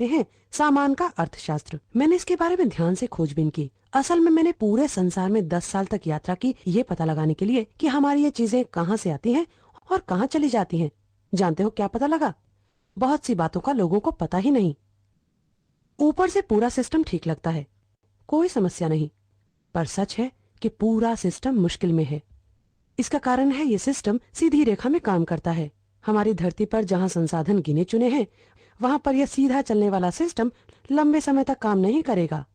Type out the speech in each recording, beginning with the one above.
कहते हैं सामान का अर्थशास्त्र। मैंने इसके बारे में ध्यान से खोजबीन की। असल में मैंने पूरे संसार में 10 साल तक यात्रा की, ये पता लगाने के लिए कि हमारी ये चीजें कहाँ से आती हैं और कहाँ चली जाती हैं। जानते हो क्या पता लगा? बहुत सी बातों का लोगों को पता ही नहीं। ऊपर से पूरा सिस्टम ठीक लगता है, कोई समस्या नहीं, पर सच है कि पूरा सिस्टम मुश्किल में है। इसका कारण है ये सिस्टम सीधी रेखा में काम करता है। हमारी धरती पर जहाँ संसाधन गिने चुने हैं, वहाँ पर यह सीधा चलने वाला सिस्टम लंबे समय तक काम नहीं करेगा।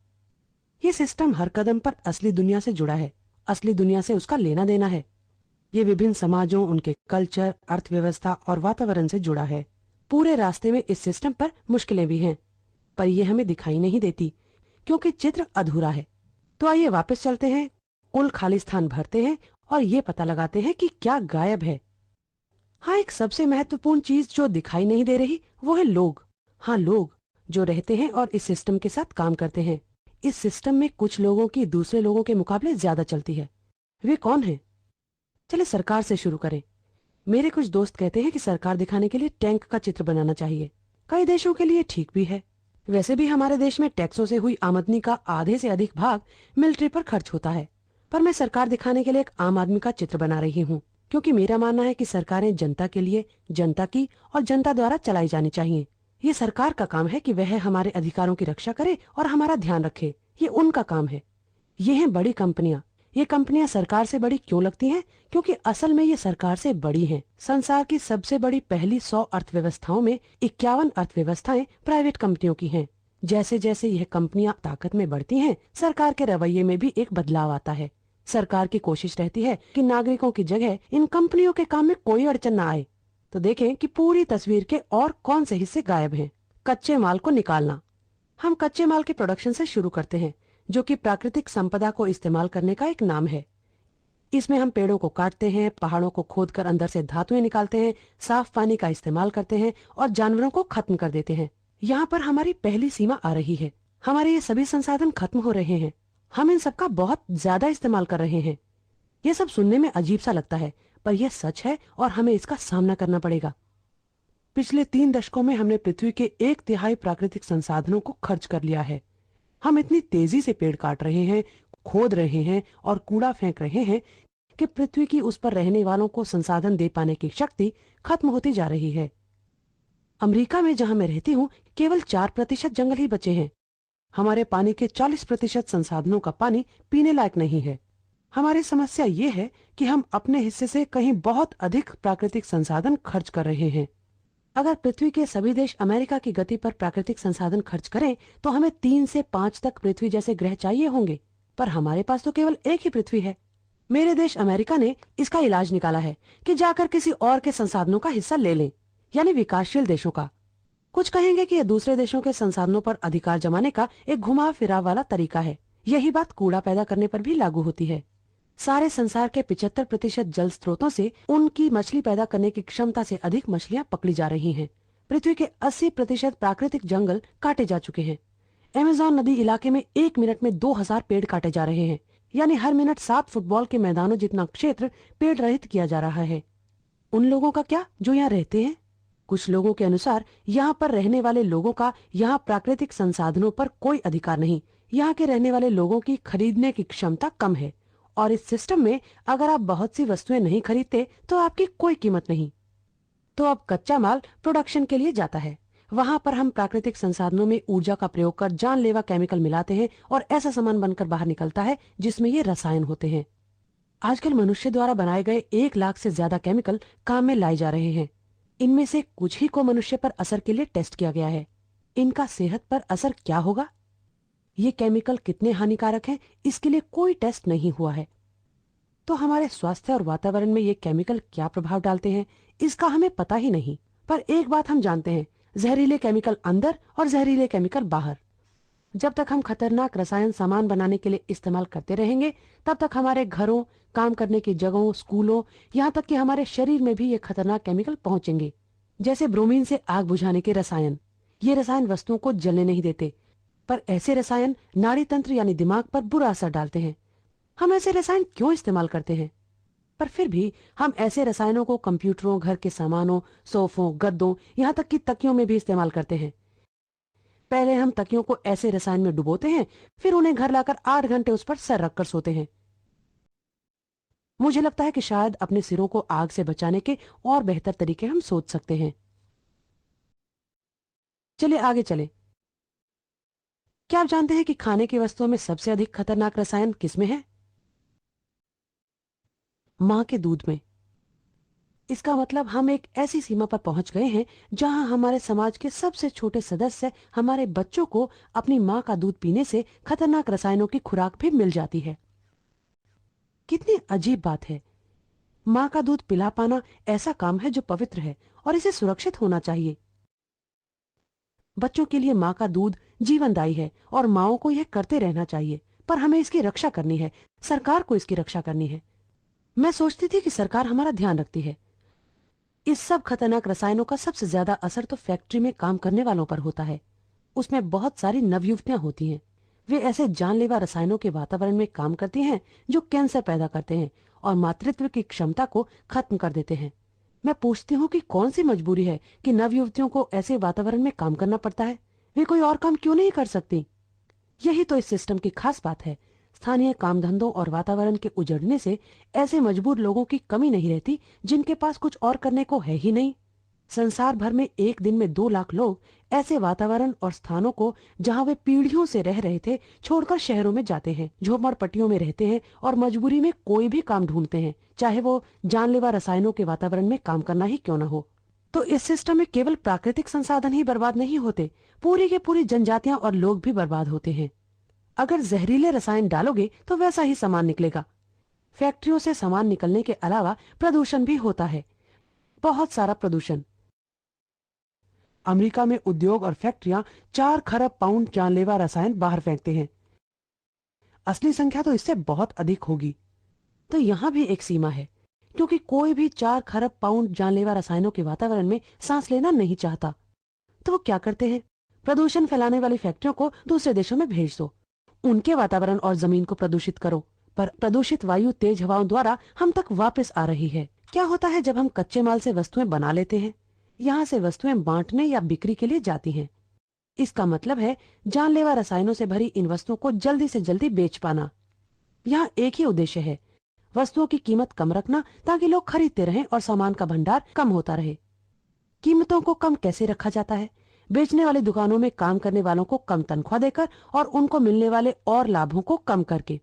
ये सिस्टम हर कदम पर असली दुनिया से जुड़ा है, असली दुनिया से उसका लेना देना है। ये विभिन्न समाजों, उनके कल्चर, अर्थव्यवस्था और वातावरण से जुड़ा है। पूरे रास्ते में इस सिस्टम पर मुश्किलें भी हैं, पर ये हमें दिखाई नहीं देती क्योंकि चित्र अधूरा है। तो आइए वापस चलते हैं, कुल खाली स्थान भरते हैं और ये पता लगाते हैं कि क्या गायब है। हाँ, एक सबसे महत्वपूर्ण चीज जो दिखाई नहीं दे रही वो है लोग। हाँ, लोग जो रहते हैं और इस सिस्टम के साथ काम करते हैं। इस सिस्टम में कुछ लोगों की दूसरे लोगों के मुकाबले ज्यादा चलती है। वे कौन हैं? चलिए सरकार से शुरू करें। मेरे कुछ दोस्त कहते हैं कि सरकार दिखाने के लिए टैंक का चित्र बनाना चाहिए। कई देशों के लिए ठीक भी है। वैसे भी हमारे देश में टैक्सों से हुई आमदनी का आधे से अधिक भाग मिलिट्री पर खर्च होता है। पर मैं सरकार दिखाने के लिए एक आम आदमी का चित्र बना रही हूँ, क्योंकि मेरा मानना है कि सरकारें जनता के लिए, जनता की और जनता द्वारा चलाई जानी चाहिए। ये सरकार का काम है कि वह हमारे अधिकारों की रक्षा करे और हमारा ध्यान रखे। ये उनका काम है। ये हैं बड़ी कंपनियां। ये कंपनियां सरकार से बड़ी क्यों लगती हैं? क्योंकि असल में ये सरकार से बड़ी हैं। संसार की सबसे बड़ी पहली 100 अर्थव्यवस्थाओं में 51 अर्थव्यवस्थाएं प्राइवेट कंपनियों की हैं। जैसे जैसे यह कंपनियां ताकत में बढ़ती हैं, सरकार के रवैये में भी एक बदलाव आता है। सरकार की कोशिश रहती है कि नागरिकों की जगह इन कंपनियों के काम में कोई अड़चन न आए। तो देखें कि पूरी तस्वीर के और कौन से हिस्से गायब हैं। कच्चे माल को निकालना। हम कच्चे माल के प्रोडक्शन से शुरू करते हैं, जो कि प्राकृतिक संपदा को इस्तेमाल करने का एक नाम है। इसमें हम पेड़ों को काटते हैं, पहाड़ों को खोदकर अंदर से धातुएं निकालते हैं, साफ पानी का इस्तेमाल करते हैं और जानवरों को खत्म कर देते हैं। यहाँ पर हमारी पहली सीमा आ रही है। हमारे ये सभी संसाधन खत्म हो रहे हैं। हम इन सबका बहुत ज्यादा इस्तेमाल कर रहे हैं। ये सब सुनने में अजीब सा लगता है, पर यह सच है और हमें इसका सामना करना पड़ेगा। पिछले 3 दशकों में हमने पृथ्वी के 1/3 प्राकृतिक संसाधनों को खर्च कर लिया है। हम इतनी तेजी से पेड़ काट रहे हैं, खोद रहे हैं और कूड़ा फेंक रहे हैं कि पृथ्वी की उस पर रहने वालों को संसाधन दे पाने की शक्ति खत्म होती जा रही है। अमेरिका में जहां मैं रहती हूँ, केवल 4% जंगल ही बचे हैं। हमारे पानी के 40% संसाधनों का पानी पीने लायक नहीं है। हमारी समस्या ये है कि हम अपने हिस्से से कहीं बहुत अधिक प्राकृतिक संसाधन खर्च कर रहे हैं। अगर पृथ्वी के सभी देश अमेरिका की गति पर प्राकृतिक संसाधन खर्च करें तो हमें 3 से 5 तक पृथ्वी जैसे ग्रह चाहिए होंगे, पर हमारे पास तो केवल एक ही पृथ्वी है। मेरे देश अमेरिका ने इसका इलाज निकाला है कि जाकर किसी और के संसाधनों का हिस्सा ले लें, यानी विकासशील देशों का। कुछ कहेंगे कि यह दूसरे देशों के संसाधनों पर अधिकार जमाने का एक घुमाव फिराव वाला तरीका है। यही बात कूड़ा पैदा करने पर भी लागू होती है। सारे संसार के 75% जल स्रोतों से उनकी मछली पैदा करने की क्षमता से अधिक मछलियां पकड़ी जा रही हैं। पृथ्वी के 80% प्राकृतिक जंगल काटे जा चुके हैं। अमेज़न नदी इलाके में 1 मिनट में 2000 पेड़ काटे जा रहे हैं, यानी हर मिनट 7 फुटबॉल के मैदानों जितना क्षेत्र पेड़ रहित किया जा रहा है। उन लोगों का क्या जो यहाँ रहते हैं? कुछ लोगों के अनुसार यहाँ पर रहने वाले लोगों का यहाँ प्राकृतिक संसाधनों पर कोई अधिकार नहीं। यहाँ के रहने वाले लोगों की खरीदने की क्षमता कम है और इस सिस्टम में अगर आप बहुत सी वस्तुएं नहीं खरीदते तो आपकी कोई कीमत नहीं। तो अब कच्चा माल प्रोडक्शन के लिए जाता है। वहां पर हम प्राकृतिक संसाधनों में ऊर्जा का प्रयोग कर जानलेवा केमिकल मिलाते हैं और ऐसा सामान बनकर बाहर निकलता है जिसमें ये रसायन होते हैं। आजकल मनुष्य द्वारा बनाए गए 1 लाख से ज्यादा केमिकल काम में लाए जा रहे हैं। इनमें से कुछ ही को मनुष्य पर असर के लिए टेस्ट किया गया है। इनका सेहत पर असर क्या होगा, ये केमिकल कितने हानिकारक हैं, इसके लिए कोई टेस्ट नहीं हुआ है। तो हमारे स्वास्थ्य और वातावरण में ये केमिकल क्या प्रभाव डालते हैं, इसका हमें पता ही नहीं। पर एक बात हम जानते हैं, जहरीले केमिकल अंदर और जहरीले केमिकल बाहर। जब तक हम खतरनाक रसायन सामान बनाने के लिए इस्तेमाल करते रहेंगे, तब तक हमारे घरों, काम करने की जगहों, स्कूलों, यहाँ तक कि हमारे शरीर में भी ये खतरनाक केमिकल पहुंचेंगे। जैसे ब्रोमीन से आग बुझाने के रसायन। ये रसायन वस्तुओं को जलने नहीं देते, पर ऐसे रसायन नाड़ी तंत्र यानी दिमाग पर बुरा असर डालते हैं। हम ऐसे रसायन क्यों इस्तेमाल करते हैं? पर फिर भी हम ऐसे रसायनों को कंप्यूटरों, घर के सामानों, सोफों, गद्दों, यहाँ तक कि तकियों में भी इस्तेमाल करते हैं। पहले हम तकियों को ऐसे रसायन में डुबोते हैं, फिर उन्हें घर लाकर 8 घंटे उस पर सर रखकर सोते हैं। मुझे लगता है कि शायद अपने सिरों को आग से बचाने के और बेहतर तरीके हम सोच सकते हैं। चलिए आगे चलें। क्या आप जानते हैं कि खाने की वस्तुओं में सबसे अधिक खतरनाक रसायन किसमें है? मां के दूध में। इसका मतलब हम एक ऐसी सीमा पर पहुंच गए हैं जहां हमारे समाज के सबसे छोटे सदस्य हमारे बच्चों को अपनी मां का दूध पीने से खतरनाक रसायनों की खुराक भी मिल जाती है। कितनी अजीब बात है। मां का दूध पिला पाना ऐसा काम है जो पवित्र है और इसे सुरक्षित होना चाहिए। बच्चों के लिए मां का दूध जीवनदायी है और माओं को यह करते रहना चाहिए, पर हमें इसकी रक्षा करनी है। सरकार को इसकी रक्षा करनी है। मैं सोचती थी कि सरकार हमारा ध्यान रखती है। इस सब खतरनाक रसायनों का सबसे ज्यादा असर तो फैक्ट्री में काम करने वालों पर होता है। उसमें बहुत सारी नवयुवतियां होती हैं। वे ऐसे जानलेवा रसायनों के वातावरण में काम करती हैं जो कैंसर पैदा करते हैं और मातृत्व की क्षमता को खत्म कर देते हैं। मैं पूछती हूँ कि कौन सी मजबूरी है कि नवयुवतियों को ऐसे वातावरण में काम करना पड़ता है। वे कोई और काम क्यों नहीं कर सकती? यही तो इस सिस्टम की खास बात है। स्थानीय काम धंधों और वातावरण के उजड़ने से ऐसे मजबूर लोगों की कमी नहीं रहती जिनके पास कुछ और करने को है ही नहीं। संसार भर में एक दिन में 2 लाख लोग ऐसे वातावरण और स्थानों को जहां वे पीढ़ियों से रह रहे थे छोड़कर शहरों में जाते हैं, झोपड़पट्टियों में रहते हैं और मजबूरी में कोई भी काम ढूंढते हैं, चाहे वो जानलेवा रसायनों के वातावरण में काम करना ही क्यों न हो। तो इस सिस्टम में केवल प्राकृतिक संसाधन ही बर्बाद नहीं होते, पूरी के पूरी जनजातियां और लोग भी बर्बाद होते हैं। अगर जहरीले रसायन डालोगे तो वैसा ही सामान निकलेगा। फैक्ट्रियों से सामान निकलने के अलावा प्रदूषण भी होता है, बहुत सारा प्रदूषण। अमेरिका में उद्योग और फैक्ट्रियां 4 खरब पाउंड जानलेवा रसायन बाहर फेंकते हैं। असली संख्या तो इससे बहुत अधिक होगी। तो यहाँ भी एक सीमा है, क्योंकि कोई भी 4 खरब पाउंड जानलेवा रसायनों के वातावरण में सांस लेना नहीं चाहता। तो वो क्या करते हैं? प्रदूषण फैलाने वाली फैक्ट्रियों को दूसरे देशों में भेज दो, उनके वातावरण और जमीन को प्रदूषित करो। पर प्रदूषित वायु तेज हवाओं द्वारा हम तक वापस आ रही है। क्या होता है जब हम कच्चे माल से वस्तुएं बना लेते हैं? यहाँ से वस्तुएं बांटने या बिक्री के लिए जाती हैं। इसका मतलब है जानलेवा रसायनों से भरी इन वस्तुओं को जल्दी से जल्दी बेच पाना। यहाँ एक ही उद्देश्य है, वस्तुओं की कीमत कम रखना ताकि लोग खरीदते रहें और सामान का भंडार कम होता रहे। कीमतों को कम कैसे रखा जाता है? बेचने वाली दुकानों में काम करने वालों को कम तनख्वाह देकर और उनको मिलने वाले और लाभों को कम करके।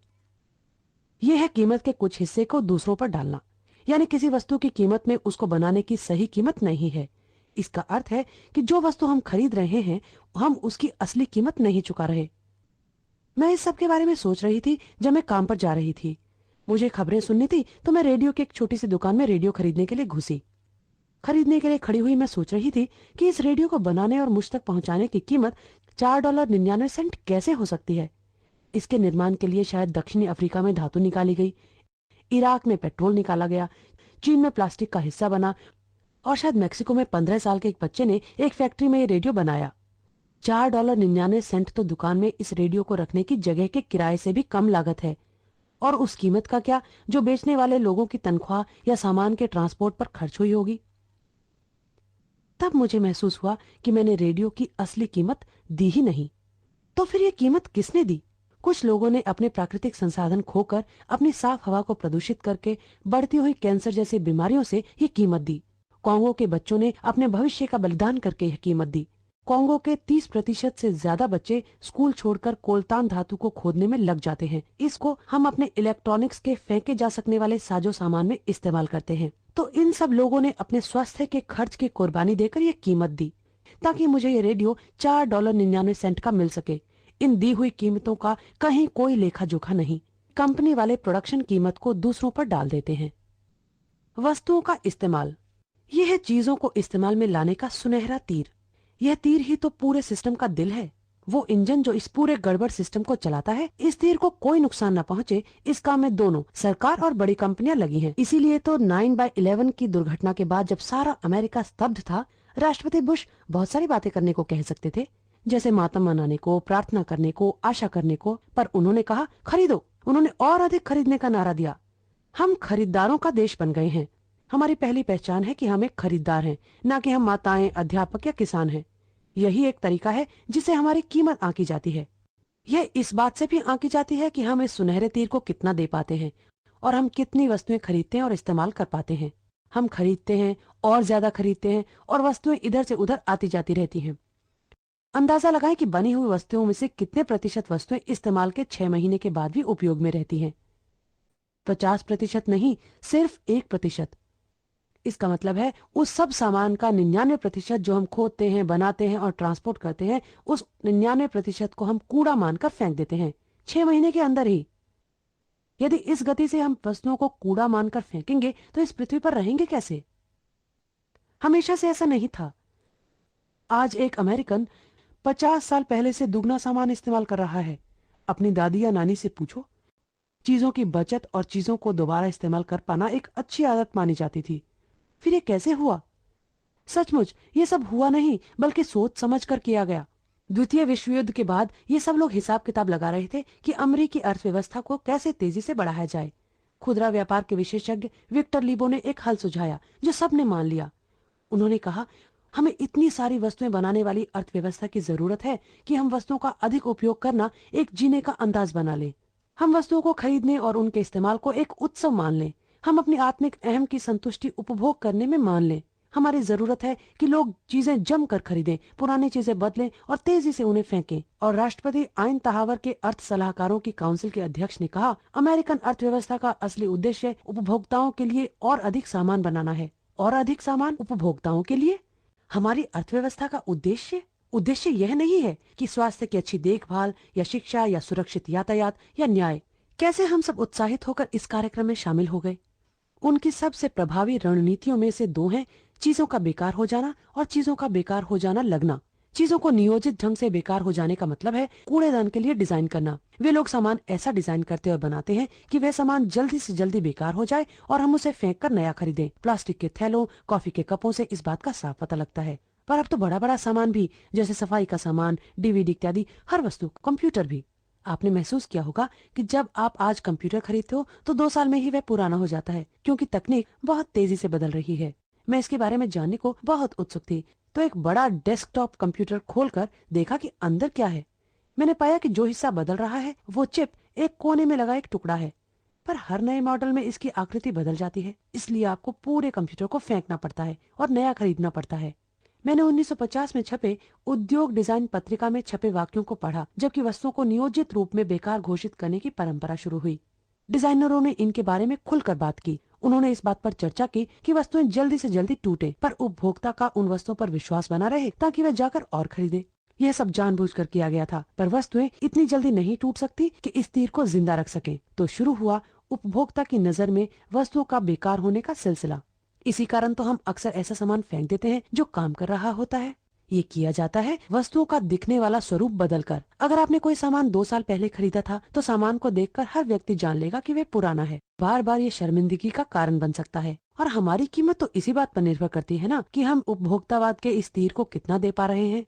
यह है कीमत के कुछ हिस्से को दूसरों पर डालना। यानी किसी वस्तु की कीमत में उसको बनाने की सही कीमत नहीं है। इसका अर्थ है कि जो वस्तु हम खरीद रहे हैं हम उसकी असली कीमत नहीं चुका रहे। मैं इस सब के बारे में सोच रही थी जब मैं काम पर जा रही थी। मुझे खबरें सुननी थी तो मैं रेडियो की एक छोटी सी दुकान में रेडियो खरीदने के लिए घुसी। खरीदने के लिए खड़ी हुई मैं सोच रही थी कि इस रेडियो को बनाने और मुझ तक पहुंचाने की कीमत $4.99 कैसे हो सकती है। इसके निर्माण के लिए शायद दक्षिणी अफ्रीका में धातु निकाली गई, इराक में पेट्रोल निकाला गया, चीन में प्लास्टिक का हिस्सा बना और शायद मेक्सिको में 15 साल के एक बच्चे ने एक फैक्ट्री में ये रेडियो बनाया। $4.99 तो दुकान में इस रेडियो को रखने की जगह के किराए से भी कम लागत है। और उस कीमत का क्या जो बेचने वाले लोगों की तनख्वाह या सामान के ट्रांसपोर्ट पर खर्च हुई होगी। तब मुझे महसूस हुआ कि मैंने रेडियो की असली कीमत दी ही नहीं। तो फिर ये कीमत किसने दी? कुछ लोगों ने अपने प्राकृतिक संसाधन खोकर अपनी साफ हवा को प्रदूषित करके बढ़ती हुई कैंसर जैसी बीमारियों से ये कीमत दी। कॉन्गो के बच्चों ने अपने भविष्य का बलिदान करके यह कीमत दी। कॉन्गो के 30% से ज्यादा बच्चे स्कूल छोड़कर कोलतान धातु को खोदने में लग जाते हैं। इसको हम अपने इलेक्ट्रॉनिक्स के फेंके जा सकने वाले साजो सामान में इस्तेमाल करते हैं। तो इन सब लोगों ने अपने स्वास्थ्य के खर्च की कुर्बानी देकर यह कीमत दी ताकि मुझे ये रेडियो $4.99 का मिल सके। इन दी हुई कीमतों का कहीं कोई लेखा जोखा नहीं। कंपनी वाले प्रोडक्शन कीमत को दूसरों पर डाल देते हैं। वस्तुओं का इस्तेमाल, यह है चीजों को इस्तेमाल में लाने का सुनहरा तीर। यह तीर ही तो पूरे सिस्टम का दिल है, वो इंजन जो इस पूरे गड़बड़ सिस्टम को चलाता है। इस तीर को कोई नुकसान न पहुंचे, इस काम में दोनों सरकार और बड़ी कंपनियां लगी हैं। इसीलिए तो 9/11 की दुर्घटना के बाद जब सारा अमेरिका स्तब्ध था, राष्ट्रपति बुश बहुत सारी बातें करने को कह सकते थे, जैसे मातम मनाने को, प्रार्थना करने को, आशा करने को, पर उन्होंने कहा खरीदो। उन्होंने और अधिक खरीदने का नारा दिया। हम खरीदारों का देश बन गए हैं। हमारी पहली पहचान है कि हम एक खरीदार हैं, न कि हम माताएं, अध्यापक या किसान हैं। यही एक तरीका है जिससे हमारी कीमत आंकी जाती है। यह इस बात से भी आंकी जाती है कि हम इस सुनहरे तीर को कितना दे पाते हैं और हम कितनी वस्तुएं खरीदते हैं और इस्तेमाल कर पाते हैं। हम खरीदते हैं और ज्यादा खरीदते हैं और वस्तुएं इधर से उधर आती जाती रहती हैं। अंदाजा लगाएं कि बनी हुई वस्तुओं में से कितने प्रतिशत वस्तुएं इस्तेमाल के 6 महीने के बाद भी उपयोग में रहती हैं। 50% नहीं, सिर्फ 1%। इसका मतलब है उस सब सामान का 99% जो हम खोदते हैं, बनाते हैं और ट्रांसपोर्ट करते हैं, उस 99% को हम कूड़ा मानकर फेंक देते हैं 6 महीने के अंदर ही। यदि इस गति से हम वस्तुओं को कूड़ा मानकर फेंकेंगे तो इस पृथ्वी पर रहेंगे कैसे? हमेशा से ऐसा नहीं था। आज एक अमेरिकन 50 साल पहले से दुगना सामान इस्तेमाल कर रहा है। अपनी दादी या नानी से पूछो। चीजों की बचत और चीजों को दोबारा इस्तेमाल कर पाना एक अच्छी आदत मानी जाती थी। फिर ये कैसे हुआ? सचमुच ये सब हुआ नहीं, बल्कि सोच समझ कर किया गया। द्वितीय विश्व युद्ध के बाद ये सब लोग हिसाब किताब लगा रहे थे कि अमेरिकी अर्थव्यवस्था को कैसे तेजी से बढ़ाया जाए। खुदरा व्यापार के विशेषज्ञ विक्टर लीबो ने एक हल सुझाया जो सबने मान लिया। उन्होंने कहा, हमें इतनी सारी वस्तुएं बनाने वाली अर्थव्यवस्था की जरूरत है कि हम वस्तुओं का अधिक उपयोग करना एक जीने का अंदाज बना लें। हम वस्तुओं को खरीदने और उनके इस्तेमाल को एक उत्सव मान लें। हम अपनी आत्मिक अहम की संतुष्टि उपभोग करने में मान लें। हमारी जरूरत है कि लोग चीजें जम कर खरीदें, पुरानी चीजें बदलें और तेजी से उन्हें फेंकें। और राष्ट्रपति आइन तहावर के अर्थ सलाहकारों की काउंसिल के अध्यक्ष ने कहा, अमेरिकन अर्थव्यवस्था का असली उद्देश्य उपभोक्ताओं के लिए और अधिक सामान बनाना है। और अधिक सामान उपभोक्ताओं के लिए? हमारी अर्थव्यवस्था का उद्देश्य यह नहीं है कि स्वास्थ्य की अच्छी देखभाल या शिक्षा या सुरक्षित यातायात या न्याय। कैसे हम सब उत्साहित होकर इस कार्यक्रम में शामिल हो गए। उनकी सबसे प्रभावी रणनीतियों में से दो हैं चीजों का बेकार हो जाना और चीजों का बेकार हो जाना लगना। चीजों को नियोजित ढंग से बेकार हो जाने का मतलब है कूड़ेदान के लिए डिजाइन करना। वे लोग सामान ऐसा डिजाइन करते और बनाते हैं कि वह सामान जल्दी से जल्दी बेकार हो जाए और हम उसे फेंक कर नया खरीदें। प्लास्टिक के थैलों, कॉफी के कपों से इस बात का साफ पता लगता है। पर अब तो बड़ा बड़ा सामान भी, जैसे सफाई का सामान, डीवीडी इत्यादि, हर वस्तु, कंप्यूटर भी। आपने महसूस किया होगा कि जब आप आज कंप्यूटर खरीदते हो तो 2 साल में ही वह पुराना हो जाता है, क्योंकि तकनीक बहुत तेजी से बदल रही है। मैं इसके बारे में जानने को बहुत उत्सुक थी, तो एक बड़ा डेस्कटॉप कंप्यूटर खोलकर देखा कि अंदर क्या है। मैंने पाया कि जो हिस्सा बदल रहा है वो चिप एक कोने में लगा एक टुकड़ा है। पर हर नए मॉडल में इसकी आकृति बदल जाती है, इसलिए आपको पूरे कंप्यूटर को फेंकना पड़ता है और नया खरीदना पड़ता है। मैंने 1950 में छपे उद्योग डिजाइन पत्रिका में छपे वाक्यों को पढ़ा, जबकि वस्तुओं को नियोजित रूप में बेकार घोषित करने की परंपरा शुरू हुई। डिजाइनरों ने इनके बारे में खुलकर बात की। उन्होंने इस बात पर चर्चा की कि वस्तुएं जल्दी से जल्दी टूटे, पर उपभोक्ता का उन वस्तुओं पर विश्वास बना रहे ताकि वह जाकर और खरीदे। यह सब जानबूझकर किया गया था, पर वस्तुएं इतनी जल्दी नहीं टूट सकती कि इस तीर को जिंदा रख सके। तो शुरू हुआ उपभोक्ता की नजर में वस्तुओं का बेकार होने का सिलसिला। इसी कारण तो हम अक्सर ऐसा सामान फेंक देते हैं जो काम कर रहा होता है। ये किया जाता है वस्तुओं का दिखने वाला स्वरूप बदलकर। अगर आपने कोई सामान 2 साल पहले खरीदा था तो सामान को देखकर हर व्यक्ति जान लेगा कि वह पुराना है। बार बार ये शर्मिंदगी का कारण बन सकता है। और हमारी कीमत तो इसी बात पर निर्भर करती है ना कि हम उपभोक्तावाद के इस तीर को कितना दे पा रहे हैं।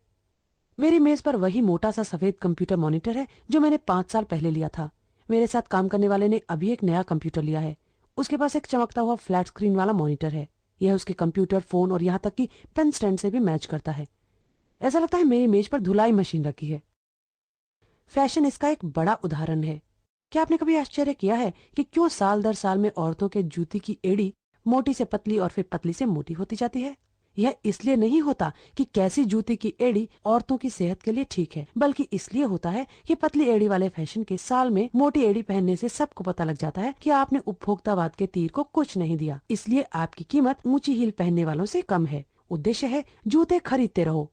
मेरी मेज पर वही मोटा सा सफेद कंप्यूटर मॉनिटर है जो मैंने 5 साल पहले लिया था। मेरे साथ काम करने वाले ने अभी एक नया कंप्यूटर लिया है। उसके पास एक चमकता हुआ फ्लैट स्क्रीन वाला मॉनिटर है। यह उसके कंप्यूटर, फोन और यहाँ तक कि पेन स्टैंड से भी मैच करता है। ऐसा लगता है मेरी मेज पर धुलाई मशीन रखी है। फैशन इसका एक बड़ा उदाहरण है। क्या आपने कभी आश्चर्य किया है कि क्यों साल दर साल में औरतों के जूती की एड़ी मोटी से पतली और फिर पतली से मोटी होती जाती है? यह इसलिए नहीं होता कि कैसी जूती की एड़ी औरतों की सेहत के लिए ठीक है, बल्कि इसलिए होता है कि पतली एड़ी वाले फैशन के साल में मोटी एड़ी पहनने से सबको पता लग जाता है कि आपने उपभोक्तावाद के तीर को कुछ नहीं दिया, इसलिए आपकी कीमत ऊंची हील पहनने वालों से कम है। उद्देश्य है जूते खरीदते रहो।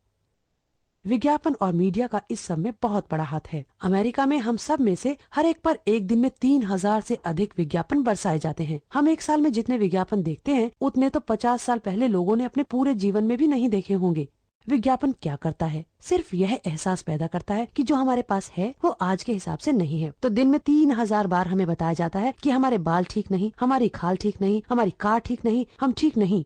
विज्ञापन और मीडिया का इस सब में बहुत बड़ा हाथ है। अमेरिका में हम सब में से हर एक पर एक दिन में 3000 से अधिक विज्ञापन बरसाए जाते हैं। हम एक साल में जितने विज्ञापन देखते हैं उतने तो 50 साल पहले लोगों ने अपने पूरे जीवन में भी नहीं देखे होंगे। विज्ञापन क्या करता है? सिर्फ यह एहसास पैदा करता है कि जो हमारे पास है वो आज के हिसाब से नहीं है। तो दिन में 3000 बार हमें बताया जाता है कि हमारे बाल ठीक नहीं, हमारी खाल ठीक नहीं, हमारी कार ठीक नहीं, हम ठीक नहीं।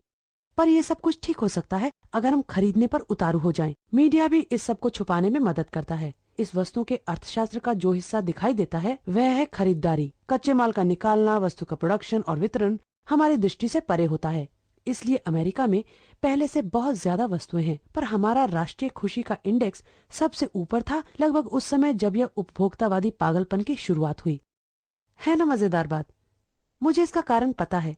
पर ये सब कुछ ठीक हो सकता है अगर हम खरीदने पर उतारू हो जाएं। मीडिया भी इस सब को छुपाने में मदद करता है। इस वस्तु के अर्थशास्त्र का जो हिस्सा दिखाई देता है वह है खरीदारी। कच्चे माल का निकालना, वस्तु का प्रोडक्शन और वितरण हमारी दृष्टि से परे होता है। इसलिए अमेरिका में पहले से बहुत ज्यादा वस्तुएं हैं, पर हमारा राष्ट्रीय खुशी का इंडेक्स सबसे ऊपर था लगभग उस समय जब यह उपभोक्तावादी पागलपन की शुरुआत हुई। है ना मजेदार बात? मुझे इसका कारण पता है।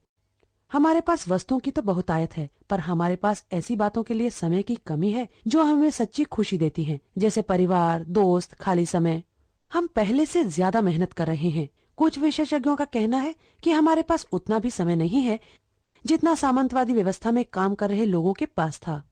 हमारे पास वस्तुओं की तो बहुतायत है, पर हमारे पास ऐसी बातों के लिए समय की कमी है जो हमें सच्ची खुशी देती हैं, जैसे परिवार, दोस्त, खाली समय। हम पहले से ज्यादा मेहनत कर रहे हैं। कुछ विशेषज्ञों का कहना है कि हमारे पास उतना भी समय नहीं है जितना सामंतवादी व्यवस्था में काम कर रहे लोगों के पास था।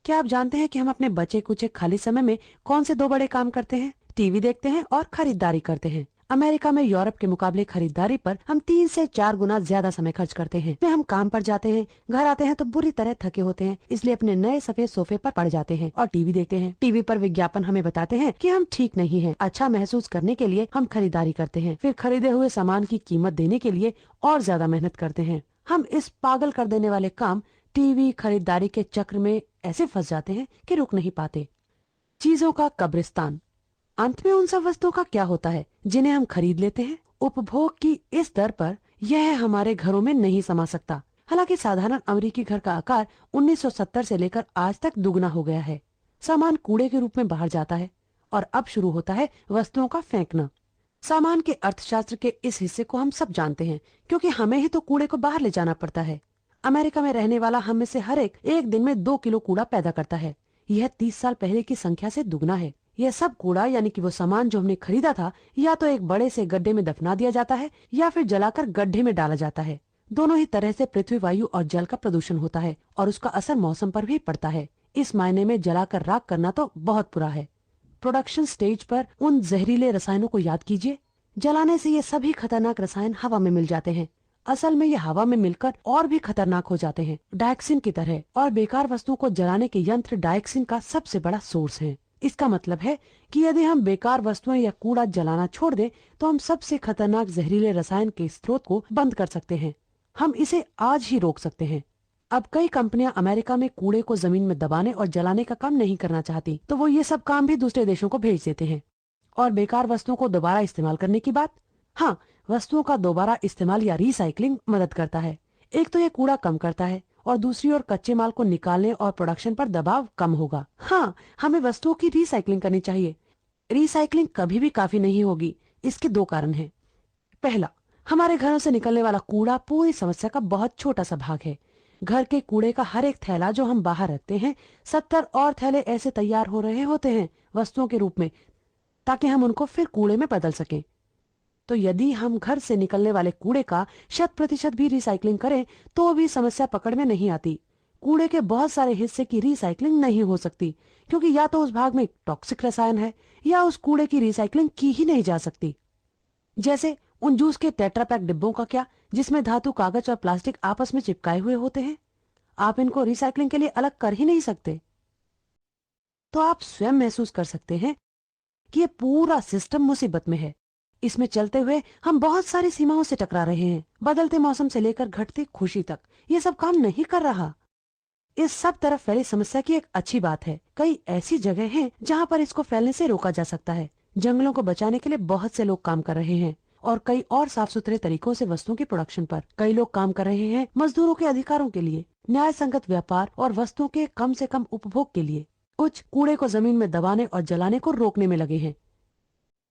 क्या आप जानते हैं कि हम अपने बचे कुचे खाली समय में कौन से दो बड़े काम करते हैं? टीवी देखते हैं और खरीदारी करते हैं। अमेरिका में यूरोप के मुकाबले खरीदारी पर हम 3 से 4 गुना ज्यादा समय खर्च करते हैं। फिर हम काम पर जाते हैं, घर आते हैं तो बुरी तरह थके होते हैं, इसलिए अपने नए सफेद सोफे पर पड़ जाते हैं और टीवी देखते हैं। टीवी पर विज्ञापन हमें बताते हैं कि हम ठीक नहीं हैं। अच्छा महसूस करने के लिए हम खरीदारी करते हैं, फिर खरीदे हुए सामान की कीमत देने के लिए और ज्यादा मेहनत करते हैं। हम इस पागल कर देने वाले काम टीवी खरीदारी के चक्र में ऐसे फंस जाते हैं कि रुक नहीं पाते। चीजों का कब्रिस्तान। अंत में उन सब वस्तुओं का क्या होता है जिन्हें हम खरीद लेते हैं? उपभोग की इस दर पर यह हमारे घरों में नहीं समा सकता। हालांकि साधारण अमेरिकी घर का आकार 1970 से लेकर आज तक दुगना हो गया है। सामान कूड़े के रूप में बाहर जाता है और अब शुरू होता है वस्तुओं का फेंकना। सामान के अर्थशास्त्र के इस हिस्से को हम सब जानते हैं, क्योंकि हमें ही तो कूड़े को बाहर ले जाना पड़ता है। अमेरिका में रहने वाला हम में से हर एक दिन में 2 किलो कूड़ा पैदा करता है। यह 30 साल पहले की संख्या से दुगना है। यह सब कूड़ा यानी कि वो सामान जो हमने खरीदा था, या तो एक बड़े से गड्ढे में दफना दिया जाता है या फिर जलाकर गड्ढे में डाला जाता है। दोनों ही तरह से पृथ्वी, वायु और जल का प्रदूषण होता है और उसका असर मौसम पर भी पड़ता है। इस मायने में जलाकर राख करना तो बहुत बुरा है। प्रोडक्शन स्टेज पर उन जहरीले रसायनों को याद कीजिए। जलाने से ये सभी खतरनाक रसायन हवा में मिल जाते हैं। असल में ये हवा में मिलकर और भी खतरनाक हो जाते हैं, डायक्सिन की तरह। और बेकार वस्तुओं को जलाने के यंत्र डायक्सिन का सबसे बड़ा सोर्स है। इसका मतलब है कि यदि हम बेकार वस्तुएं या कूड़ा जलाना छोड़ दें, तो हम सबसे खतरनाक जहरीले रसायन के स्रोत को बंद कर सकते हैं। हम इसे आज ही रोक सकते हैं। अब कई कंपनियां अमेरिका में कूड़े को जमीन में दबाने और जलाने का काम नहीं करना चाहती, तो वो ये सब काम भी दूसरे देशों को भेज देते हैं। और बेकार वस्तुओं को दोबारा इस्तेमाल करने की बात, हाँ, वस्तुओं का दोबारा इस्तेमाल या रिसाइकलिंग मदद करता है। एक तो ये कूड़ा कम करता है और दूसरी ओर कच्चे माल को निकालने और प्रोडक्शन पर दबाव कम होगा। हाँ, हमें वस्तुओं की रिसाइकलिंग करनी चाहिए। रिसाइकलिंग कभी भी काफी नहीं होगी। इसके 2 कारण हैं। पहला, हमारे घरों से निकलने वाला कूड़ा पूरी समस्या का बहुत छोटा सा भाग है। घर के कूड़े का हर एक थैला जो हम बाहर रखते हैं, 70 और थैले ऐसे तैयार हो रहे होते हैं वस्तुओं के रूप में, ताकि हम उनको फिर कूड़े में बदल सकें। तो यदि हम घर से निकलने वाले कूड़े का 100% भी रिसाइकलिंग करें, तो भी समस्या पकड़ में नहीं आती। कूड़े के बहुत सारे हिस्से की रिसाइकलिंग नहीं हो सकती, क्योंकि या तो उस भाग में टॉक्सिक रसायन है या उस कूड़े की रिसाइकलिंग की ही नहीं जा सकती। जैसे उन जूस के टेट्रा पैक डिब्बों का क्या, जिसमें धातु, कागज और प्लास्टिक आपस में चिपकाए हुए होते हैं। आप इनको रिसाइकलिंग के लिए अलग कर ही नहीं सकते। तो आप स्वयं महसूस कर सकते हैं कि ये पूरा सिस्टम मुसीबत में है। इसमें चलते हुए हम बहुत सारी सीमाओं से टकरा रहे हैं। बदलते मौसम से लेकर घटती खुशी तक ये सब काम नहीं कर रहा। इस सब तरफ फैली समस्या की एक अच्छी बात है, कई ऐसी जगह हैं जहां पर इसको फैलने से रोका जा सकता है। जंगलों को बचाने के लिए बहुत से लोग काम कर रहे हैं और कई और साफ सुथरे तरीकों से वस्तुओं की प्रोडक्शन पर कई लोग काम कर रहे हैं। मजदूरों के अधिकारों के लिए, न्याय संगत व्यापार और वस्तुओं के कम से कम उपभोग के लिए। कुछ कूड़े को जमीन में दबाने और जलाने को रोकने में लगे हैं।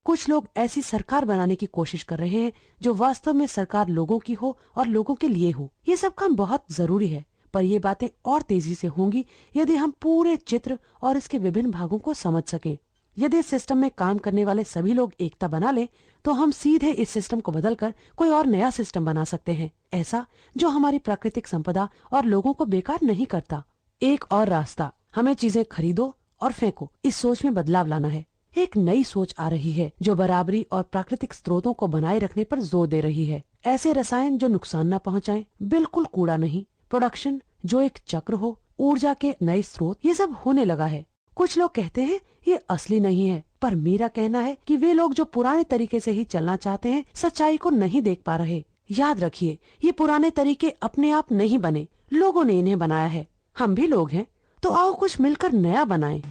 कुछ लोग ऐसी सरकार बनाने की कोशिश कर रहे हैं जो वास्तव में सरकार लोगों की हो और लोगों के लिए हो। ये सब काम बहुत जरूरी है, पर ये बातें और तेजी से होंगी यदि हम पूरे चित्र और इसके विभिन्न भागों को समझ सकें। यदि इस सिस्टम में काम करने वाले सभी लोग एकता बना लें, तो हम सीधे इस सिस्टम को बदलकर कोई और नया सिस्टम बना सकते हैं, ऐसा जो हमारी प्राकृतिक संपदा और लोगों को बेकार नहीं करता। एक और रास्ता, हमें चीजें खरीदो और फेंको, इस सोच में बदलाव लाना है। एक नई सोच आ रही है जो बराबरी और प्राकृतिक स्रोतों को बनाए रखने पर जोर दे रही है। ऐसे रसायन जो नुकसान न पहुंचाएं, बिल्कुल कूड़ा नहीं, प्रोडक्शन जो एक चक्र हो, ऊर्जा के नए स्रोत, ये सब होने लगा है। कुछ लोग कहते हैं ये असली नहीं है, पर मेरा कहना है कि वे लोग जो पुराने तरीके से ही चलना चाहते हैं, सच्चाई को नहीं देख पा रहे। याद रखिए, ये पुराने तरीके अपने आप नहीं बने, लोगों ने इन्हें बनाया है। हम भी लोग हैं, तो आओ कुछ मिलकर नया बनाएं।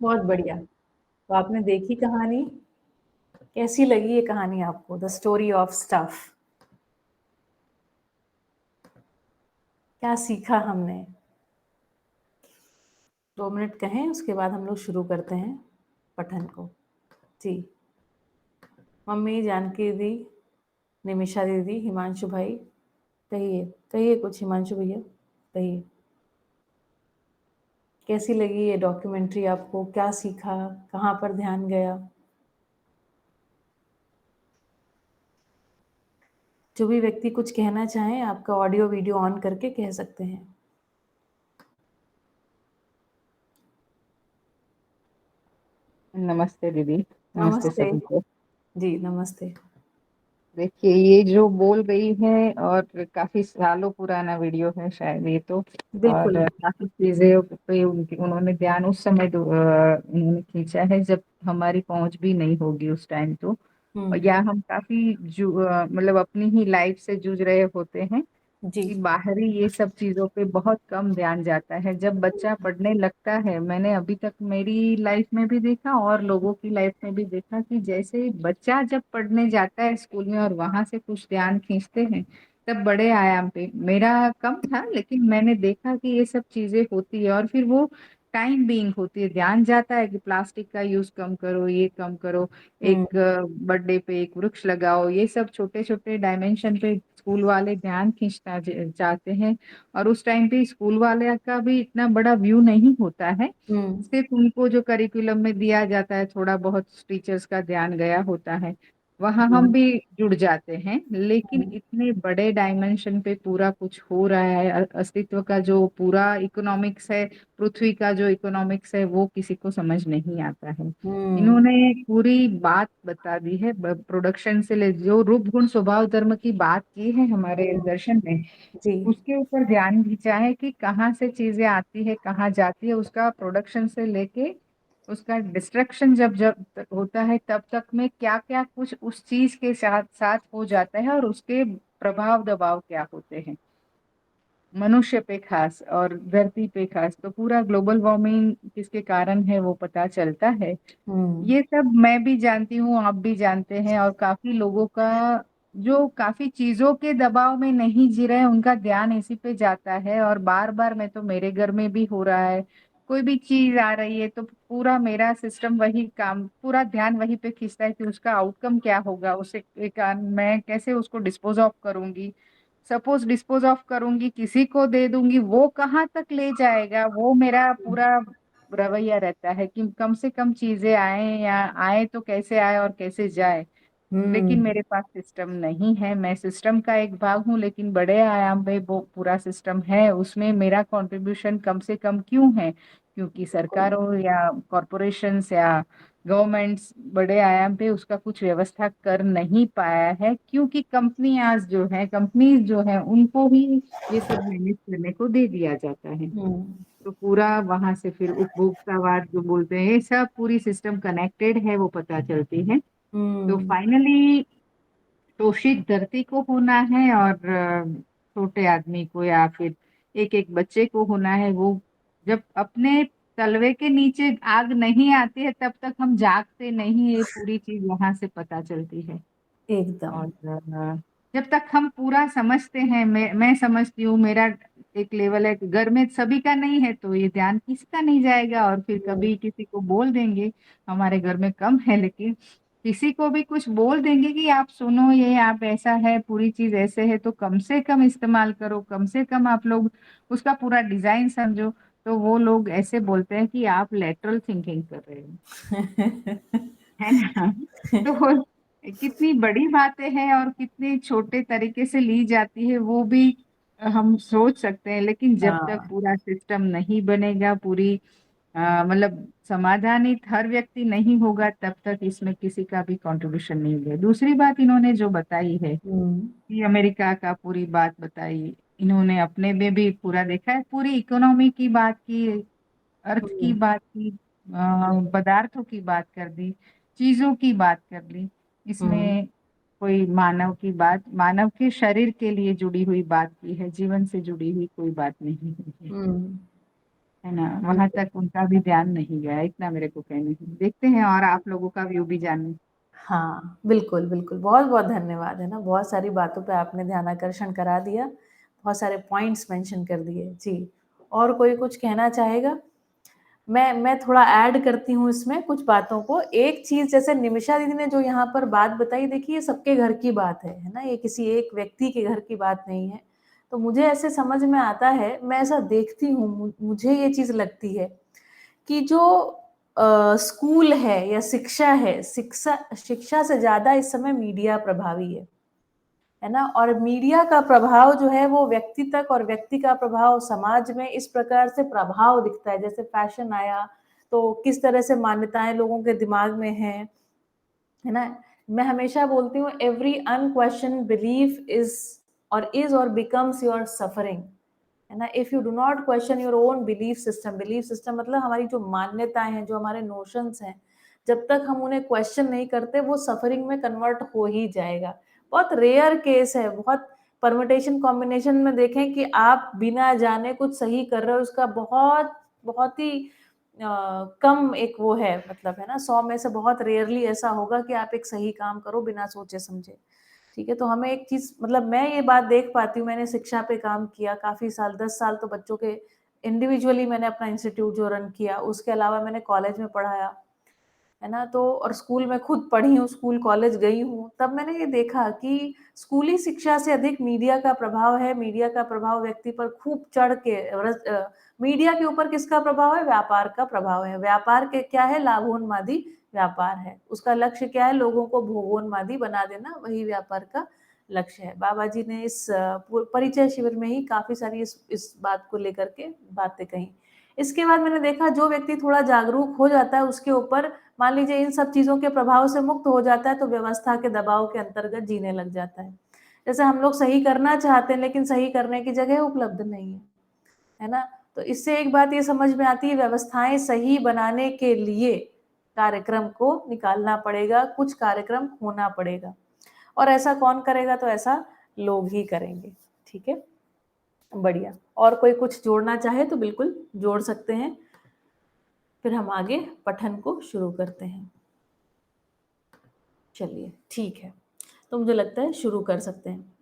बहुत बढ़िया। तो आपने देखी कहानी, कैसी लगी ये कहानी आपको, द स्टोरी ऑफ स्टफ? क्या सीखा हमने? 2 मिनट कहें, उसके बाद हम लोग शुरू करते हैं पठन को। जी। मम्मी, जानकी दीदी, निमिषा दीदी, हिमांशु भाई, कहिए कहिए कुछ। हिमांशु भैया कहिए, कैसी लगी ये डॉक्यूमेंट्री आपको? क्या सीखा? कहाँ पर ध्यान गया? जो भी व्यक्ति कुछ कहना चाहें, आपका ऑडियो वीडियो ऑन करके कह सकते हैं। नमस्ते दीदी। नमस्ते नमस्ते सभी को। जी, नमस्ते। देखिए, ये जो बोल रही है और काफी सालों पुराना वीडियो है शायद ये तो। बिल्कुल। और काफी चीजें पे उनकी उन्होंने ध्यान उस समय उन्होंने खींचा है जब हमारी पहुंच भी नहीं होगी उस टाइम तो। और हम्म। या हम काफी मतलब अपनी ही लाइफ से जूझ रहे होते हैं जी। कि बाहरी ये सब चीजों पे बहुत कम ध्यान जाता है जब बच्चा पढ़ने लगता है। मैंने अभी तक मेरी लाइफ में भी देखा और लोगों की लाइफ में भी देखा कि जैसे बच्चा जब पढ़ने जाता है स्कूल में और वहां से कुछ ध्यान खींचते हैं, तब बड़े आयाम पे, मेरा कम था लेकिन मैंने देखा कि ये सब चीजें होती है और फिर वो टाइम बीइंग होती है। ध्यान जाता है कि प्लास्टिक का यूज कम करो, ये कम करो, हम्म। एक बर्थडे पे एक वृक्ष लगाओ, ये सब छोटे छोटे डायमेंशन पे स्कूल वाले ध्यान खींचना चाहते हैं। और उस टाइम पे स्कूल वाले का भी इतना बड़ा व्यू नहीं होता है, हम्म। सिर्फ उनको जो करिकुलम में दिया जाता है थोड़ा बहुत टीचर्स का ध्यान गया होता है, वहां हम हम्म। भी जुड़ जाते हैं। लेकिन हम्म। इतने बड़े डायमेंशन पे पूरा कुछ हो रहा है, अस्तित्व का जो पूरा इकोनॉमिक्स है, पृथ्वी का जो इकोनॉमिक्स है, वो किसी को समझ नहीं आता है। हम्म। इन्होंने पूरी बात बता दी है, प्रोडक्शन से ले जो रूप गुण स्वभाव धर्म की बात की है हमारे हम्म। दर्शन में, जी। उसके ऊपर ध्यान खींचा है कि कहाँ से चीजें आती है कहाँ जाती है, उसका प्रोडक्शन से लेके उसका डिस्ट्रक्शन जब जब तक होता है तब तक में क्या क्या कुछ उस चीज के साथ साथ हो जाता है और उसके प्रभाव दबाव क्या होते हैं मनुष्य पे खास और धरती पे खास। तो पूरा ग्लोबल वार्मिंग किसके कारण है वो पता चलता है। हम्म। ये सब मैं भी जानती हूँ, आप भी जानते हैं, और काफी लोगों का जो काफी चीजों के दबाव में नहीं जी रहे हैं उनका ध्यान इसी पे जाता है। और बार बार मैं तो मेरे घर में भी हो रहा है, कोई भी चीज आ रही है तो पूरा मेरा सिस्टम वही काम, पूरा ध्यान वही पे खींचता है कि उसका आउटकम क्या होगा, उसे मैं कैसे उसको डिस्पोज ऑफ करूंगी। सपोज डिस्पोज ऑफ करूंगी, किसी को दे दूंगी, वो कहाँ तक ले जाएगा, वो मेरा पूरा रवैया रहता है कि कम से कम चीजें आए, या आए तो कैसे आए और कैसे जाए। लेकिन हम्म। मेरे पास सिस्टम नहीं है, मैं सिस्टम का एक भाग हूँ लेकिन बड़े आयाम पे वो पूरा सिस्टम है, उसमें मेरा कंट्रीब्यूशन कम से कम क्यों है? क्योंकि सरकारों या कॉरपोरेशंस या गवर्नमेंट्स बड़े आयाम पे उसका कुछ व्यवस्था कर नहीं पाया है, क्योंकि कंपनीज जो है उनको ही ये सब मैनेज करने को दे दिया जाता है। हम्म। तो पूरा वहां से फिर उपभोक्तावाद जो बोलते हैं, ये सब पूरी सिस्टम कनेक्टेड है वो पता चलती है। तो हम्म। फाइनली शोषित धरती को होना है और छोटे आदमी को या फिर एक एक बच्चे को होना है। वो जब अपने तलवे के नीचे आग नहीं आती है तब तक हम जागते नहीं, ये पूरी चीज वहां से पता चलती है। एकदम। और जब तक हम पूरा समझते हैं, मैं समझती हूँ, मेरा एक लेवल है, घर में सभी का नहीं है तो ये ध्यान किसी का नहीं जाएगा और फिर हम्म। कभी किसी को बोल देंगे, हमारे घर में कम है लेकिन किसी को भी कुछ बोल देंगे कि आप सुनो, ये आप ऐसा है, पूरी चीज ऐसे है, तो कम से कम इस्तेमाल करो, कम से कम आप लोग उसका पूरा डिजाइन समझो। तो वो लोग ऐसे बोलते हैं कि आप लेटरल थिंकिंग कर रहे हो, है ना। तो कितनी बड़ी बातें हैं और कितनी छोटे तरीके से ली जाती है वो भी हम सोच सकते हैं। लेकिन जब तक हाँ। पूरा सिस्टम नहीं बनेगा, पूरी मतलब समाधानित हर व्यक्ति नहीं होगा, तब तक इसमें किसी का भी कंट्रीब्यूशन नहीं होगा। दूसरी बात इन्होंने जो बताई है हम्म। कि अमेरिका का पूरी बात बताई, इन्होंने अपने में भी पूरा देखा है, पूरी इकोनॉमी की बात की, अर्थ की हम्म। बात की, पदार्थों की बात कर दी, चीजों की बात कर ली। हम्म। इसमें कोई मानव की बात, मानव के शरीर के लिए जुड़ी हुई बात की है, जीवन से जुड़ी हुई कोई बात नहीं हुई है। हम्म। है ना, वहां तक उनका भी ध्यान नहीं गया, इतना मेरे को कहने हैं। देखते हैं और आप लोगों का व्यू भी जाने। हाँ, बिल्कुल, बिल्कुल। बहुत-बहुत धन्यवाद, है ना? बहुत सारी बातों पे आपने ध्यानाकर्षण करा दिया, बहुत सारे पॉइंट्स मेंशन कर दिए। जी, और कोई कुछ कहना चाहेगा? मैं थोड़ा ऐड करती हूँ इसमें कुछ बातों को। एक चीज़ जैसे निमिषा दीदी ने जो यहाँ पर बात बताई, देखिए ये सबके घर की बात है ना? ये किसी एक व्यक्ति के घर की बात नहीं है। तो मुझे ऐसे समझ में आता है, मैं ऐसा देखती हूँ, मुझे ये चीज़ लगती है कि जो स्कूल है या शिक्षा है, शिक्षा शिक्षा से ज़्यादा इस समय मीडिया प्रभावी है ना? और मीडिया का प्रभाव जो है वो व्यक्ति तक, और व्यक्ति का प्रभाव समाज में इस प्रकार से प्रभाव दिखता है। जैसे फैशन आया, तो किस तरह से मान्यताएँ लोगों के दिमाग में हैं, है ना? मैं हमेशा बोलती हूँ, एवरी अनक्वेश्चन्ड बिलीफ इज़ और बिकम्स योर सफरिंग, है ना? If you do not question your own belief system मतलब हमारी जो मान्यताएं हैं, जो हमारे नोशंस हैं, जब तक हम उन्हें क्वेश्चन नहीं करते, वो सफरिंग में कन्वर्ट हो ही जाएगा। बहुत रेयर केस है, बहुत परमुटेशन कॉम्बिनेशन में देखें कि आप बिना जाने कुछ सही कर रहे हो, उसका बहुत बहुत ही कम एक वो है, मतलब है ना, 100 में से बहुत रेयरली ऐसा होगा कि आप एक सही काम करो बिना सोचे समझे। ठीक है, तो हमें एक चीज़, मतलब मैं ये बात देख पाती हूँ, मैंने शिक्षा पे काम किया काफ़ी साल, 10 साल तो बच्चों के इंडिविजुअली मैंने अपना इंस्टीट्यूट जो रन किया, उसके अलावा मैंने कॉलेज में पढ़ाया, है ना? तो और स्कूल में खुद पढ़ी हूँ, स्कूल कॉलेज गई हूँ, तब मैंने ये देखा कि स्कूली शिक्षा से अधिक मीडिया का प्रभाव है, मीडिया का प्रभाव व्यक्ति पर खूब चढ़ के मीडिया के ऊपर किसका प्रभाव है? व्यापार का प्रभाव है। व्यापार के क्या है? लाभोन्मादी व्यापार है। उसका लक्ष्य क्या है? लोगों को भोगोन्मादी बना देना, वही व्यापार का लक्ष्य है। बाबा जी ने इस परिचय शिविर में ही काफ़ी सारी इस बात को लेकर के बातें कही। इसके बाद मैंने देखा, जो व्यक्ति थोड़ा जागरूक हो जाता है, उसके ऊपर मान लीजिए इन सब चीज़ों के प्रभाव से मुक्त हो जाता है, तो व्यवस्था के दबाव के अंतर्गत जीने लग जाता है। जैसे हम लोग सही करना चाहते हैं, लेकिन सही करने की जगह उपलब्ध नहीं है ना? तो इससे एक बात ये समझ में आती है, व्यवस्थाएँ सही बनाने के लिए कार्यक्रम को निकालना पड़ेगा, कुछ कार्यक्रम होना पड़ेगा। और ऐसा कौन करेगा? तो ऐसा लोग ही करेंगे। ठीक है? बढ़िया। और कोई कुछ जोड़ना चाहे तो बिल्कुल जोड़ सकते हैं। फिर हम आगे पठन को शुरू करते हैं। चलिए, ठीक है। तो मुझे लगता है शुरू कर सकते हैं।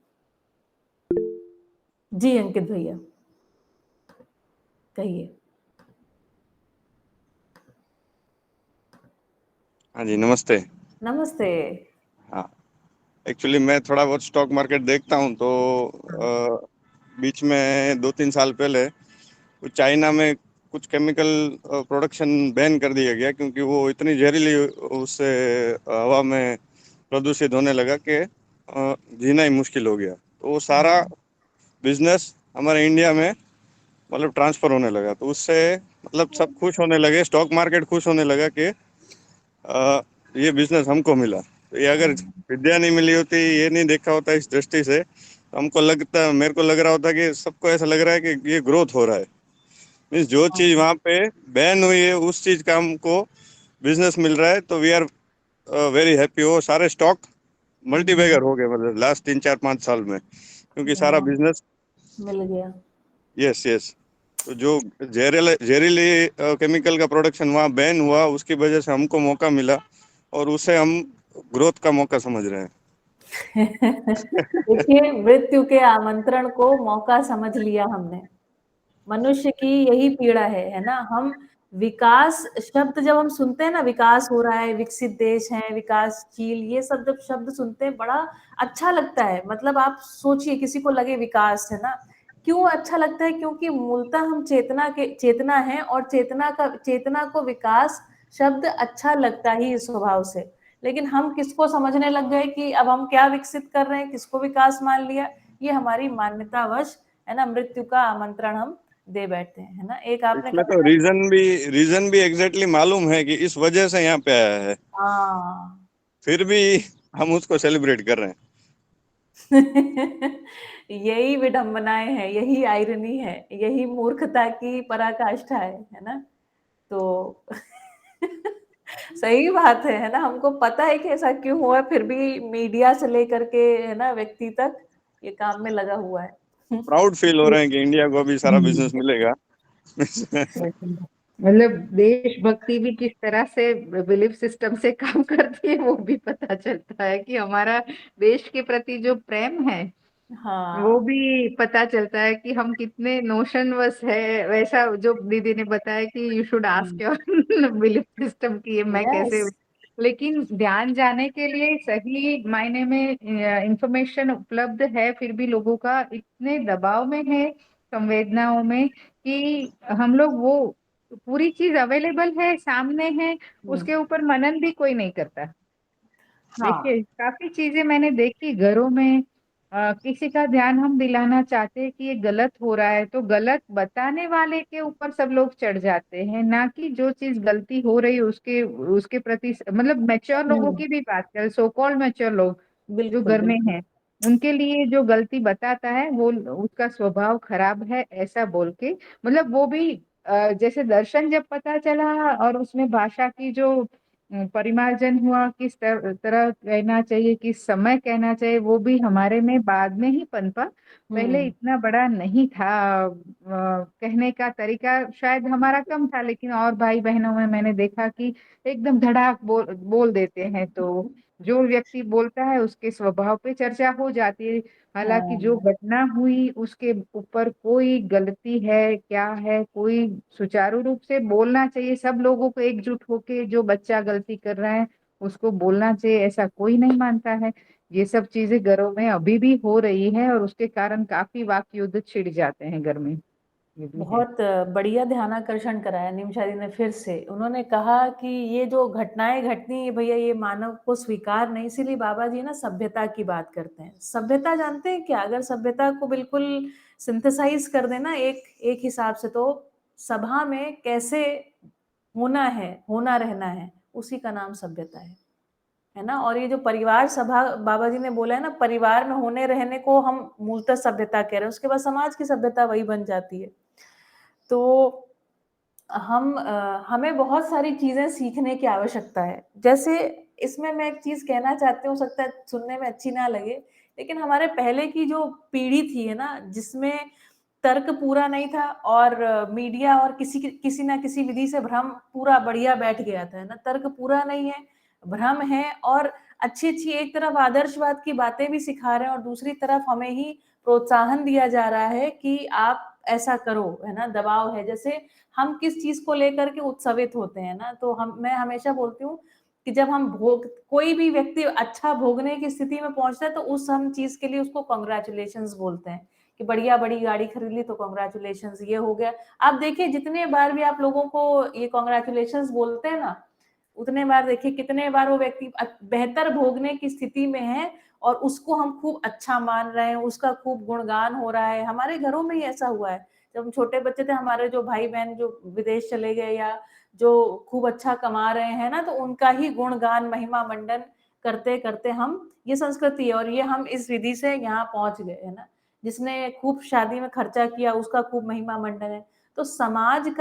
जी, अंकित भैया, कहिए। हाँ जी, नमस्ते। नमस्ते। हाँ, एक्चुअली मैं थोड़ा बहुत स्टॉक मार्केट देखता हूँ, तो बीच में 2-3 साल पहले कुछ चाइना में कुछ केमिकल प्रोडक्शन बैन कर दिया गया, क्योंकि वो इतनी जहरीली उससे हवा में प्रदूषित होने लगा कि जीना ही मुश्किल हो गया। तो वो सारा बिजनेस हमारे इंडिया में मतलब ट्रांसफ़र होने लगा, तो उससे मतलब सब खुश होने लगे, स्टॉक मार्केट खुश होने लगा कि ये बिजनेस हमको मिला। तो ये अगर विद्या नहीं मिली होती, ये नहीं देखा होता इस दृष्टि से, तो हमको लगता, मेरे को लग रहा होता कि सबको ऐसा लग रहा है कि ये ग्रोथ हो रहा है। मीन्स जो चीज़ वहाँ पे बैन हुई है, उस चीज़ का हमको बिजनेस मिल रहा है, तो वी आर वेरी हैप्पी। वो सारे स्टॉक मल्टीबैगर हो गए, मतलब लास्ट 3-4-5 साल में, क्योंकि सारा हाँ, बिजनेस। मिल गया। Yes yes. तो जो जहरीले केमिकल का प्रोडक्शन वहाँ बैन हुआ, उसकी वजह से हमको मौका मिला, और उसे हम ग्रोथ का मौका समझ रहे हैं। देखिए, मृत्यु के आमंत्रण को मौका समझ लिया हमने। मनुष्य की यही पीड़ा है ना? हम विकास शब्द जब हम सुनते हैं ना, विकास हो रहा है, विकसित देश है, विकासशील, ये सब जब शब्द सुनते हैं, बड़ा अच्छा लगता है। मतलब आप सोचिए, किसी को लगे विकास, है ना? क्यों अच्छा लगता है? क्योंकि मूलतः हम चेतना है, और चेतना को विकास शब्द अच्छा लगता ही स्वभाव से। लेकिन हम किसको समझने लग गए कि अब हम क्या विकसित कर रहे हैं, किसको विकास मान लिया? ये हमारी मान्यतावश, है ना, मृत्यु का आमंत्रण हम दे बैठते हैं, है ना? एक आपने इसमें तो कहा, रीजन भी एग्जैक्टली मालूम है कि इस वजह से यहाँ पे आया है, हाँ। फिर भी हम उसको सेलिब्रेट कर रहे हैं। यही विडंबनाएं हैं, यही आयरनी है, यही मूर्खता की पराकाष्ठा है ना? तो सही बात है ना? हमको पता है कि ऐसा क्यों हुआ है, फिर भी मीडिया से लेकर के, है ना, व्यक्ति तक ये काम में लगा हुआ है। प्राउड फील हो रहे हैं कि इंडिया को अभी सारा बिजनेस मिलेगा। मतलब देशभक्ति भी किस तरह से बिलीफ सिस्टम से काम करती है वो भी पता चलता है कि हमारा देश के प्रति जो प्रेम है वो हाँ। भी पता चलता है कि हम कितने नोशनवश है। वैसा जो दीदी ने बताया कि you should ask your belief system की ये मैं कैसे। यस। लेकिन ध्यान जाने के लिए सही मायने में इंफॉर्मेशन उपलब्ध है, फिर भी लोगों का इतने दबाव में है संवेदनाओं में कि हम लोग वो पूरी चीज अवेलेबल है सामने है, उसके ऊपर मनन भी कोई नहीं करता। हाँ। देखिए काफी चीजें मैंने देखी घरों में, किसी का ध्यान हम दिलाना चाहते हैं कि ये गलत हो रहा है तो गलत बताने वाले के ऊपर सब लोग चढ़ जाते हैं, ना कि जो चीज गलती हो रही है उसके उसके प्रति मतलब मैच्योर लोगों हम्म। की भी बात करें, सो कॉल्ड मैच्योर लोग जो बिल्कुल घर में बिल्कुल। हैं, उनके लिए जो गलती बताता है वो उसका स्वभाव खराब है ऐसा बोल के, मतलब वो भी जैसे दर्शन जब पता चला और उसमें भाषा की जो परिमार्जन हुआ, किस तरह कहना चाहिए, किस समय कहना चाहिए, वो भी हमारे में बाद में ही पनपा। पहले हम्म। इतना बड़ा नहीं था, कहने का तरीका शायद हमारा कम था, लेकिन और भाई बहनों में मैंने देखा कि एकदम धड़ाक बोल देते हैं, तो जो व्यक्ति बोलता है उसके स्वभाव पे चर्चा हो जाती है। हालांकि जो हाँ। घटना हुई उसके ऊपर कोई गलती है क्या है, कोई सुचारू रूप से बोलना चाहिए, सब लोगों को एकजुट होके जो बच्चा गलती कर रहा है उसको बोलना चाहिए, ऐसा कोई नहीं मानता है। ये सब चीजें घरों में अभी भी हो रही है और उसके कारण काफी वाक युद्ध छिड़ जाते हैं घर में, ये भी है। बहुत बढ़िया ध्यानाकर्षण कराया निमिषा दी ने फिर से। उन्होंने कहा कि ये जो घटनाएं घटनी है भैया ये मानव को स्वीकार नहीं, इसीलिए बाबा जी ना सभ्यता की बात करते हैं। सभ्यता जानते हैं क्या? अगर सभ्यता को बिल्कुल सिंथेसाइज कर देना एक एक हिसाब से, तो सभा में कैसे होना है, होना रहना है, उसी का नाम सभ्यता है ना। और ये जो परिवार सभा बाबा जी ने बोला है ना, परिवार में होने रहने को हम मूलतः सभ्यता कह रहे हैं, उसके बाद समाज की सभ्यता वही बन जाती है। तो हमें बहुत सारी चीजें सीखने की आवश्यकता है। जैसे इसमें मैं एक चीज कहना चाहती हूँ, हो सकता है सुनने में अच्छी ना लगे, लेकिन हमारे पहले की जो पीढ़ी थी है ना, जिसमें तर्क पूरा नहीं था और मीडिया और किसी ना किसी विधि से भ्रम पूरा बढ़िया बैठ गया था, है ना। तर्क पूरा नहीं है, भ्रम है, और अच्छी अच्छी एक तरफ आदर्शवाद की बातें भी सिखा रहे हैं और दूसरी तरफ हमें ही प्रोत्साहन दिया जा रहा है कि आप ऐसा करो, है ना। दबाव है, जैसे हम किस चीज को लेकर के उत्सवित होते हैं ना, तो मैं हमेशा बोलती हूँ कि जब हम कोई भी व्यक्ति अच्छा भोगने की स्थिति में पहुंचता है तो उस हम चीज के लिए उसको कॉन्ग्रेचुलेशंस बोलते हैं कि बढ़िया बड़ी गाड़ी खरीद ली तो कॉन्ग्रेचुलेशंस, ये हो गया। आप देखिए जितने बार भी आप लोगों को ये कॉन्ग्रेचुलेशंस बोलते हैं ना, उतने बार देखिए कितने बार वो व्यक्ति बेहतर भोगने की स्थिति में है और उसको हम खूब अच्छा मान रहे हैं, उसका खूब गुणगान हो रहा है। हमारे घरों में ही ऐसा हुआ है। जब हम छोटे बच्चे थे, हमारे जो भाई बहन जो विदेश चले गए या जो खूब अच्छा कमा रहे हैं ना, तो उनका ही गुणगान महिमा मंडन करते करते हम, ये संस्कृति है और ये हम इस विधि से यहाँ पहुंच गए, है ना। जिसने खूब शादी में खर्चा किया उसका खूब महिमा मंडन है। तो समाज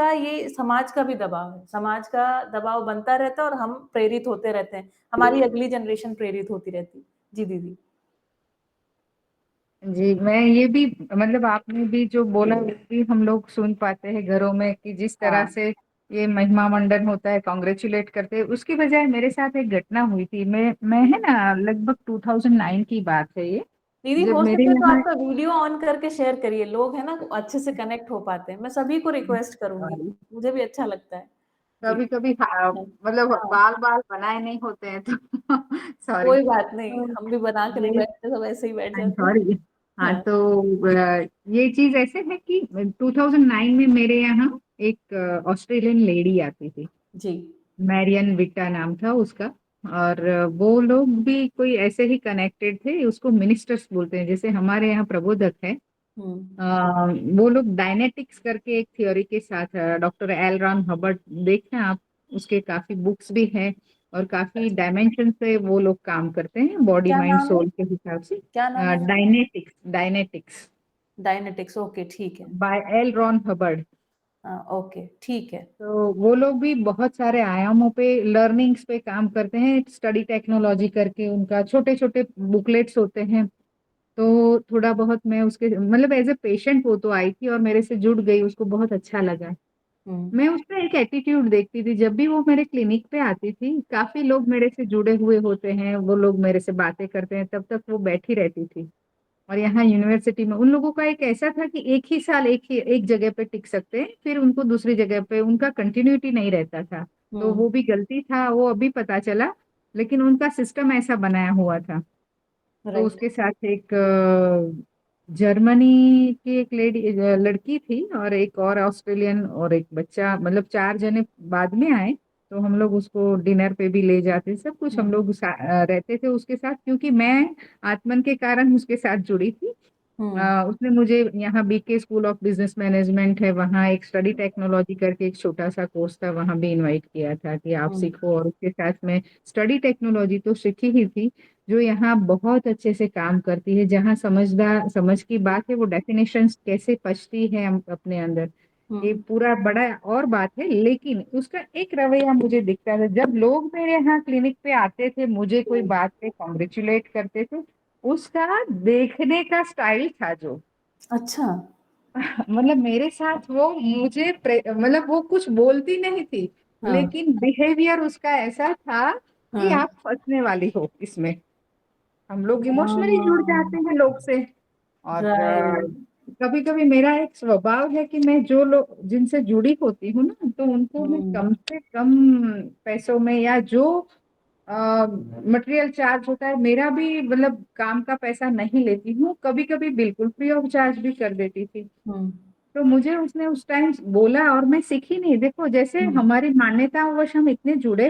का भी दबाव है, समाज का दबाव बनता रहता है और हम प्रेरित होते रहते हैं, हमारी अगली जनरेशन प्रेरित होती रहती है। जी दीदी। जी मैं ये भी मतलब आपने भी जो बोला वो भी हम लोग सुन पाते हैं घरों में कि जिस तरह हाँ से ये महिमा मंडन होता है, कॉन्ग्रेचुलेट करते हैं, उसकी बजाय मेरे साथ एक घटना हुई थी। मैं है ना लगभग 2009 की बात है ये, दीदी, जब हो मेरे सके तो यहाँ आपका वीडियो ऑन करके शेयर करिए, लोग है ना अच्छे से कनेक्ट हो पाते हैं। मैं सभी को रिक्वेस्ट करूंगी, मुझे भी अच्छा लगता है। जी। कभी कभी हाँ मतलब हाँ, बाल बाल बनाए नहीं होते हैं तो सॉरी। कोई बात नहीं, तो हम भी बना के नहीं ये बैठते, सब ऐसे ही बैठ आई एम जाते हैं। सॉरी। हाँ हाँ। तो ये चीज ऐसे है कि 2009 में मेरे यहाँ एक ऑस्ट्रेलियन लेडी आती थी, जी। मैरियन विक्टा नाम था उसका। और वो लोग भी कोई ऐसे ही कनेक्टेड थे, उसको मिनिस्टर्स बोलते हैं जैसे हमारे यहाँ प्रबोधक है। हम्म। वो लोग डायनेटिक्स करके एक थ्योरी के साथ, डॉक्टर एल रॉन हबर्ट देखें आप, उसके काफी बुक्स भी हैं और काफी डायमेंशन से वो लोग काम करते हैं बॉडी क्या माइंड नाम है? सोल के हिसाब से। क्या नाम है उनका? डायनेटिक्स डायनेटिक्स डायनेटिक्स, ओके ठीक है। By L Ron Hubbard. हाँ ओके ठीक है। तो वो लोग भी बहुत सारे आयामों पे लर्निंग्स पे काम करते हैं, स्टडी टेक्नोलॉजी करके उनका छोटे छोटे बुकलेट्स होते हैं। तो थोड़ा बहुत मैं उसके मतलब एज ए पेशेंट वो तो आई थी और मेरे से जुड़ गई, उसको बहुत अच्छा लगा। मैं उसमें एक एटीट्यूड देखती थी, जब भी वो मेरे क्लिनिक पे आती थी, काफी लोग मेरे से जुड़े हुए होते हैं, वो लोग मेरे से बातें करते हैं, तब तक वो बैठी रहती थी। और यहाँ यूनिवर्सिटी में उन लोगों का एक ऐसा था कि एक ही साल एक जगह पे टिक सकते हैं, फिर उनको दूसरी जगह पे उनका कंटिन्यूटी नहीं रहता था। तो वो भी गलती था, वो अभी पता चला, लेकिन उनका सिस्टम ऐसा बनाया हुआ था। तो राइट। उसके साथ एक जर्मनी की एक लड़की थी और एक और ऑस्ट्रेलियन और एक बच्चा, मतलब 4 जने बाद में आए। तो हम लोग उसको डिनर पे भी ले जाते, सब कुछ हम लोग रहते थे उसके साथ, क्योंकि मैं आत्मन के कारण उसके साथ जुड़ी थी। उसने मुझे यहाँ BK school of business management है, वहाँ एक स्टडी टेक्नोलॉजी करके एक छोटा सा कोर्स था, वहाँ भी इनवाइट किया था कि आप सीखो। और उसके साथ में स्टडी टेक्नोलॉजी तो सीखी ही थी, जो यहाँ बहुत अच्छे से काम करती है, जहाँ समझ की बात है, वो डेफिनेशंस कैसे पचती है अपने अंदर, ये पूरा बड़ा और बात है। लेकिन उसका एक रवैया मुझे दिखता था, जब लोग मेरे यहाँ क्लिनिक पे आते थे, मुझे कोई बात पे कॉन्ग्रेचुलेट करते थे, उसका देखने का स्टाइल था जो अच्छा। मतलब मेरे साथ वो मुझे मतलब वो कुछ बोलती नहीं थी, हाँ। लेकिन बिहेवियर उसका ऐसा था कि हाँ। आप फंसने वाली हो इसमें। हम लोग इमोशनली जुड़ जाते हाँ। हैं लोग से। और राइट। कभी कभी मेरा एक स्वभाव है कि मैं जो लोग जिनसे जुड़ी होती हूँ ना, तो उनको मैं कम से कम पैसों में, या जो मटेरियल चार्ज होता है मेरा भी, मतलब काम का पैसा नहीं लेती हूँ, कभी कभी बिल्कुल फ्री ऑफ चार्ज भी कर देती थी। तो मुझे उसने उस टाइम बोला और मैं सीखी नहीं। देखो, जैसे हमारी मान्यताओंवश हम इतने गिरे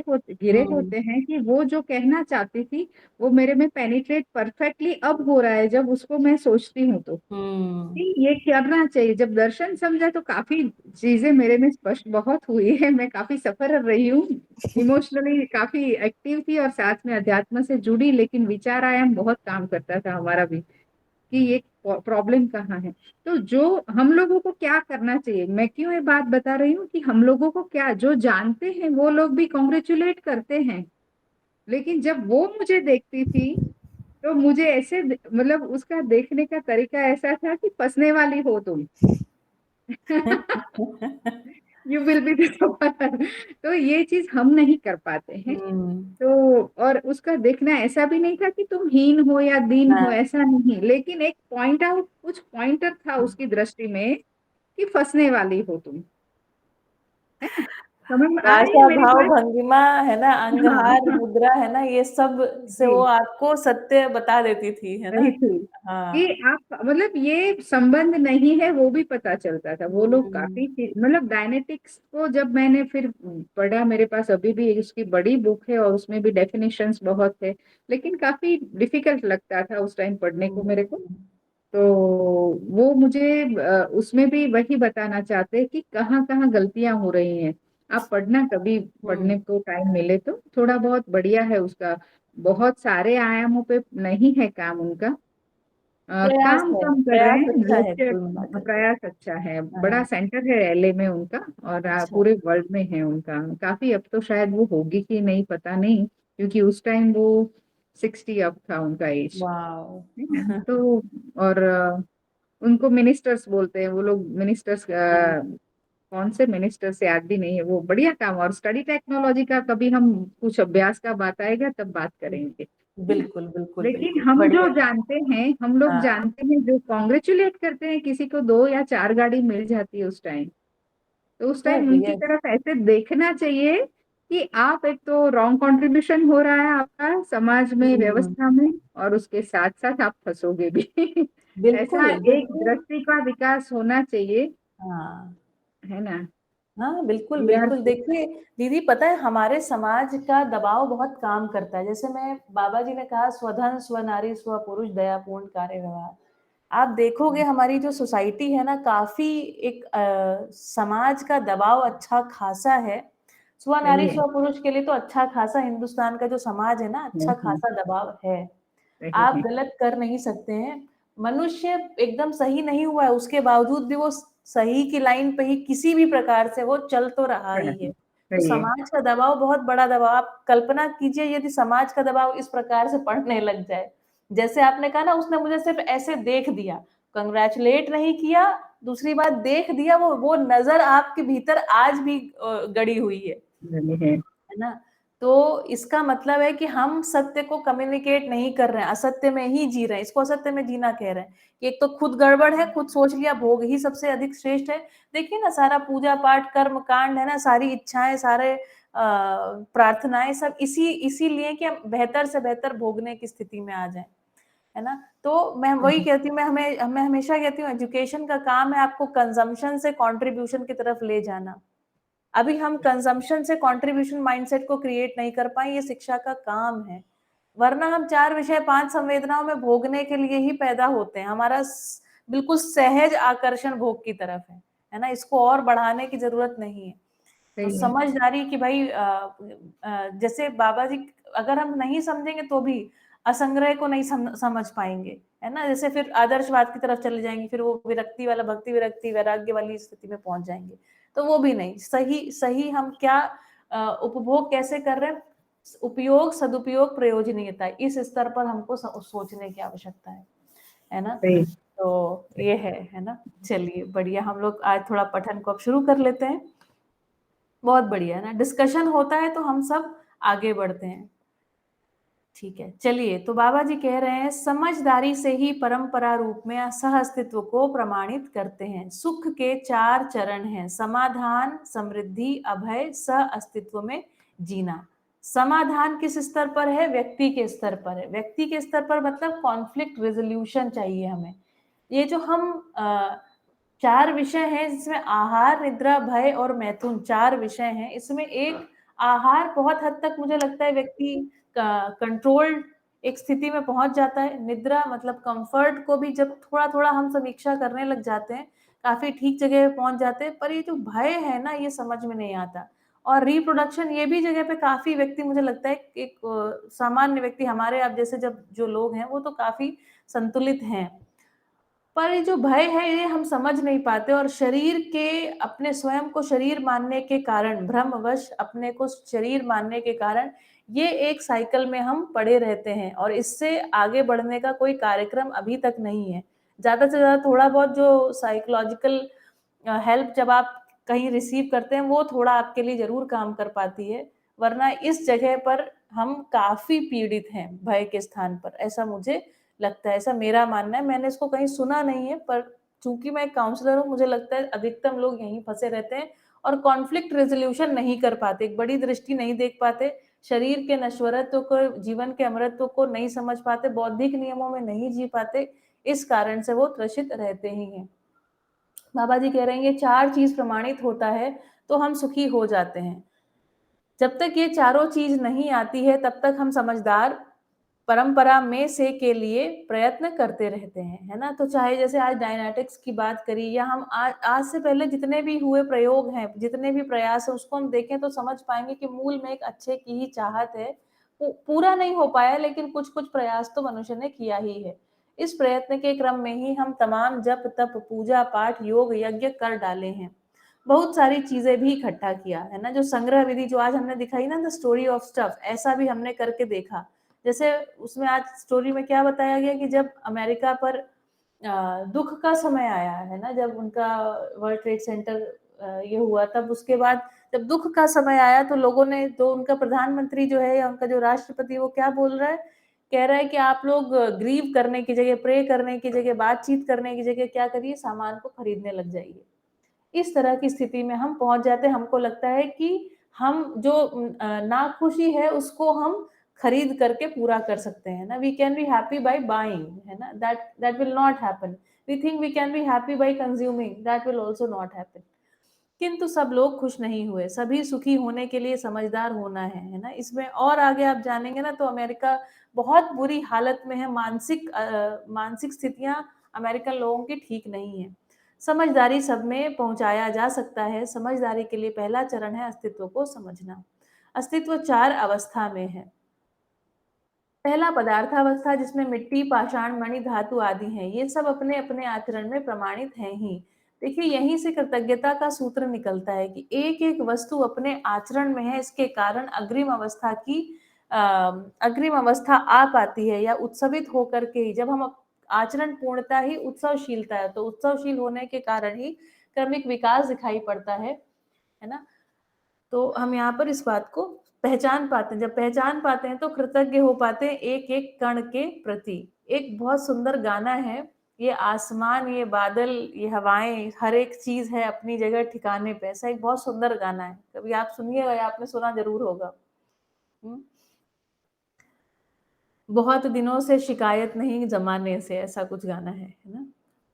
होते हैं कि वो जो कहना चाहती थी वो मेरे में पेनिट्रेट परफेक्टली अब हो रहा है, जब उसको मैं सोचती हूँ तो कि ये करना चाहिए। जब दर्शन समझा तो काफी चीजें मेरे में स्पष्ट बहुत हुई है, मैं काफी सफर रही हूँ, इमोशनली काफी एक्टिव थी और साथ में अध्यात्म से जुड़ी, लेकिन विचार आयाम बहुत काम करता था हमारा भी कि ये प्रॉब्लम कहाँ है। तो जो हम लोगों को क्या करना चाहिए, मैं क्यों ये बात बता रही हूँ कि हम लोगों को क्या, जो जानते हैं वो लोग भी कॉन्ग्रेचुलेट करते हैं, लेकिन जब वो मुझे देखती थी तो मुझे ऐसे मतलब उसका देखने का तरीका ऐसा था कि फंसने वाली हो तुम। You will be disappointed. तो ये चीज हम नहीं कर पाते हैं। तो और उसका देखना ऐसा भी नहीं था कि तुम हीन हो या दीन हो, हाँ। ऐसा नहीं, लेकिन एक पॉइंट आउट, कुछ पॉइंटर था उसकी दृष्टि में कि फंसने वाली हो तुम, है ना? समझ में आ रही है भाषा, मेरी भाव, बात? भंगिमा है ना, हाँ। अंगहार, मुद्रा है ना, ये सब से वो जी। आपको सत्य बता देती थी, है ना? सही थी कि हाँ। आप मतलब ये संबंध नहीं है, वो भी पता चलता था। वो लोग हम्म। काफी मतलब डायनेटिक्स को जब मैंने फिर पढ़ा, मेरे पास अभी भी उसकी बड़ी बुक है और उसमें भी डेफिनेशंस बहुत है, लेकिन काफी डिफिकल्ट लगता था उस टाइम पढ़ने को मेरे को। तो वो मुझे उसमें भी वही बताना चाहते हैं कि कहाँ कहाँ गलतियां हो रही हैं। आप पढ़ना, कभी पढ़ने को टाइम मिले तो, थोड़ा बहुत बढ़िया है उसका, बहुत सारे आयामों पे नहीं है काम उनका। प्रयास काम है, कम कर रहे प्रयास हैं अच्छा है लेक्चर। कुल मिलाकर के। प्रयास अच्छा है, बड़ा हाँ। सेंटर है एलए में उनका, और अच्छा। पूरे वर्ल्ड में है उनका काफी। अब तो शायद वो होगी कि नहीं पता नहीं, क्योंकि उस टाइम वो 60 अब था उनका एज, वाह। है ना? तो और उनको मिनिस्टर्स बोलते हैं वो लोग, मिनिस्टर्स कौन से मिनिस्टर्स याद भी नहीं है। वो बढ़िया काम, और स्टडी टेक्नोलॉजी का कभी हम कुछ अभ्यास का बात आएगा तब बात करेंगे, है ना? बिल्कुल बिल्कुल लेकिन बिल्कुल, हम जो बढ़िया। जानते हैं, हम लोग हाँ। जानते हैं, जो कॉन्ग्रेचुलेट करते हैं किसी को 2 या 4 गाड़ी मिल जाती है उस टाइम, तो उस टाइम यस उनकी यस। तरफ ऐसे देखना चाहिए कि आप, एक तो रॉन्ग कंट्रीब्यूशन हो रहा है आपका समाज में, हम्म। व्यवस्था में, और उसके साथ साथ आप फंसोगे भी। ऐसा बिल्कुल एक देखिए। दृष्टि का विकास होना चाहिए, हाँ। है ना? हाँ बिल्कुल वी आर। बिल्कुल, देखिए दीदी, पता है हमारे समाज का दबाव बहुत काम करता है। जैसे मैं, बाबा जी ने कहा स्वधन स्वनारी स्वपुरुष दयापूर्ण कार्य व्यवहार। आप देखोगे हमारी जो सोसाइटी है ना, काफी एक समाज का दबाव अच्छा खासा है। सही स्वनारी है। स्वपुरुष के लिए तो अच्छा खासा हिंदुस्तान का जो समाज है ना, अच्छा खासा दबाव है। सही आप है। गलत कर नहीं सकते हैं। मनुष्य एकदम सही नहीं हुआ है, उसके बावजूद भी वो सही की लाइन पे ही किसी भी प्रकार से वो चल तो रहा ही है। तो सही है। समाज का दबाव बहुत बड़ा दबाव, आप कल्पना कीजिए यदि समाज का दबाव इस प्रकार से पड़ने लग जाए, जैसे आपने कहा ना, उसने मुझे सिर्फ ऐसे देख दिया, कंग्रेचुलेट नहीं किया, दूसरी बात देख दिया, वो नजर आपके भीतर आज भी गड़ी हुई है ना। तो इसका मतलब है कि हम सत्य को कम्युनिकेट नहीं कर रहे हैं, असत्य में ही जी रहे हैं। इसको असत्य में जीना कह रहे हैं कि एक तो खुद गड़बड़ है, खुद सोच लिया भोग ही सबसे अधिक श्रेष्ठ है। देखिए ना, सारा पूजा पाठ कर्म कांड है ना, सारी इच्छाएं, सारे प्रार्थनाएं सब इसीलिए कि हम बेहतर से बेहतर भोगने की स्थिति में आ जाएं, है ना। तो मैं वही कहती हूँ, मैं हमेशा कहती हूँ, एजुकेशन का काम है आपको कंजम्पशन से कंट्रीब्यूशन की तरफ ले जाना। अभी हम कंजम्पशन से कंट्रीब्यूशन माइंडसेट को क्रिएट नहीं कर पाए, ये शिक्षा का काम है। वरना हम 4 विषय 5 संवेदनाओं में भोगने के लिए ही पैदा होते हैं। हमारा बिल्कुल सहज आकर्षण भोग की तरफ है ना। इसको और बढ़ाने की जरूरत नहीं है। तो समझदारी कि भाई जैसे बाबा जी, अगर हम नहीं समझेंगे तो भी असंग्रह को नहीं समझ पाएंगे, है ना। जैसे फिर आदर्शवाद की तरफ चले जाएंगे, फिर वो विरक्ति वाला, भक्ति विरक्ति वैराग्य वाली स्थिति में पहुंच जाएंगे, तो वो भी नहीं सही। हम क्या उपभोग कैसे कर रहे हैं, उपयोग, सदुपयोग, प्रयोजनीयता, इस स्तर पर हमको सोचने की आवश्यकता है ना। तो ये है ना। चलिए बढ़िया, हम लोग आज थोड़ा पठन को अब शुरू कर लेते हैं। बहुत बढ़िया है ना, डिस्कशन होता है तो हम सब आगे बढ़ते हैं। ठीक है, चलिए। तो बाबा जी कह रहे हैं, समझदारी से ही परंपरा रूप में सह अस्तित्व को प्रमाणित करते हैं। सुख के 4 चरण हैं, समाधान, समृद्धि, अभय, सह अस्तित्व में जीना। समाधान किस स्तर पर है? व्यक्ति के स्तर पर है। व्यक्ति के स्तर पर मतलब कॉन्फ्लिक्ट रेजोल्यूशन चाहिए हमें। ये जो हम 4 विषय हैं, जिसमें आहार, निद्रा, भय और मैथुन 4 विषय हैं, इसमें एक आहार बहुत हद तक मुझे लगता है व्यक्ति कंट्रोल्ड एक स्थिति में पहुंच जाता है। निद्रा मतलब कंफर्ट को भी जब थोड़ा थोड़ा हम समीक्षा करने लग जाते हैं, काफी ठीक जगह पे पहुंच जाते हैं। पर ये जो भय है ना, ये समझ में नहीं आता। और रिप्रोडक्शन, ये भी जगह पे काफी व्यक्ति, मुझे लगता है एक सामान्य व्यक्ति, हमारे आप जैसे जब जो लोग हैं वो तो काफी संतुलित हैं, पर ये जो भय है ये हम समझ नहीं पाते। और शरीर के, अपने स्वयं को शरीर मानने के कारण, भ्रमवश अपने को शरीर मानने के कारण, ये एक साइकिल में हम पड़े रहते हैं और इससे आगे बढ़ने का कोई कार्यक्रम अभी तक नहीं है। ज्यादा से ज्यादा थोड़ा बहुत जो साइकोलॉजिकल हेल्प जब आप कहीं रिसीव करते हैं, वो थोड़ा आपके लिए जरूर काम कर पाती है, वरना इस जगह पर हम काफी पीड़ित हैं भय के स्थान पर, ऐसा मुझे लगता है। ऐसा मेरा मानना है, मैंने इसको कहीं सुना नहीं है, पर चूंकि मैं काउंसलर हूँ, मुझे लगता है अधिकतम लोग यहीं फंसे रहते हैं और कॉन्फ्लिक्ट रेजोल्यूशन नहीं कर पाते, एक बड़ी दृष्टि नहीं देख पाते, शरीर के नश्वरत्व को, जीवन के अमरत्व को नहीं समझ पाते, बौद्धिक नियमों में नहीं जी पाते, इस कारण से वो त्रसित रहते ही हैं। बाबा जी कह रहे हैं, ये 4 चीज प्रमाणित होता है तो हम सुखी हो जाते हैं। जब तक ये चारों चीज नहीं आती है, तब तक हम समझदार परंपरा में से के लिए प्रयत्न करते रहते हैं, है ना। तो चाहे जैसे आज डायनेटिक्स की बात करी, या हम आज से पहले जितने भी हुए प्रयोग हैं, जितने भी प्रयास है, उसको हम देखें तो समझ पाएंगे कि मूल में एक अच्छे की ही चाहत है। पूरा नहीं हो पाया, लेकिन कुछ कुछ प्रयास तो मनुष्य ने किया ही है। इस प्रयत्न के क्रम में ही हम तमाम जप तप पूजा पाठ योग यज्ञ कर डाले हैं, बहुत सारी चीजें भी इकट्ठा किया है ना। जो संग्रह विधि जो आज हमने दिखाई ना, द स्टोरी ऑफ स्टफ, ऐसा भी हमने करके देखा। जैसे उसमें आज स्टोरी में क्या बताया गया कि जब अमेरिका पर दुख का समय आया है ना, जब उनका वर्ल्ड ट्रेड सेंटर ये हुआ, तब उसके बाद जब दुख का समय आया तो लोगों ने, तो उनका प्रधानमंत्री जो है या उनका जो राष्ट्रपति, वो क्या बोल रहा है, कह रहा है कि आप लोग ग्रीव करने की जगह, प्रे करने की जगह, बातचीत करने की जगह क्या करिए, सामान को खरीदने लग जाइए। इस तरह की स्थिति में हम पहुंच जाते हैं। हमको लगता है कि हम जो नाखुशी है उसको हम खरीद करके पूरा कर सकते हैं ना, we can be happy by buying, है ना, that will not happen. We think we can be happy by consuming, that will also not happen. किंतु सब लोग खुश नहीं हुए, सभी सुखी होने के लिए समझदार होना है ना। इसमें और आगे आप जानेंगे ना, तो अमेरिका बहुत बुरी हालत में है, मानसिक स्थितियां अमेरिकन लोगों की ठीक नहीं है। समझदारी सब में पहुंचाया जा सकता है। समझदारी के लिए पहला चरण है अस्तित्व को समझना। अस्तित्व 4 अवस्था में है। पहला पदार्थावस्था, जिसमें मिट्टी, पाषाण, मणि, धातु आदि हैं, ये सब अपने अपने आचरण में प्रमाणित हैं ही। देखिए, यहीं से कृतज्ञता का सूत्र निकलता है कि एक एक वस्तु अपने आचरण में है, इसके कारण अग्रिम अवस्था की अग्रिम अवस्था आ पाती है या उत्सवित होकर के ही, जब हम आचरण पूर्णता ही उत्सवशीलता है, तो उत्सवशील होने के कारण ही क्रमिक विकास दिखाई पड़ता है ना। तो हम यहाँ पर इस बात को पहचान पाते हैं। जब पहचान पाते हैं तो कृतज्ञ हो पाते हैं एक एक कण के प्रति। एक बहुत सुंदर गाना है, ये आसमान, ये बादल, ये हवाएं, हर एक चीज है अपनी जगह ठिकाने पे, ऐसा एक बहुत सुंदर गाना है, कभी आप सुनिएगा या आपने सुना जरूर होगा। बहुत दिनों से शिकायत नहीं जमाने से, ऐसा कुछ गाना है ना।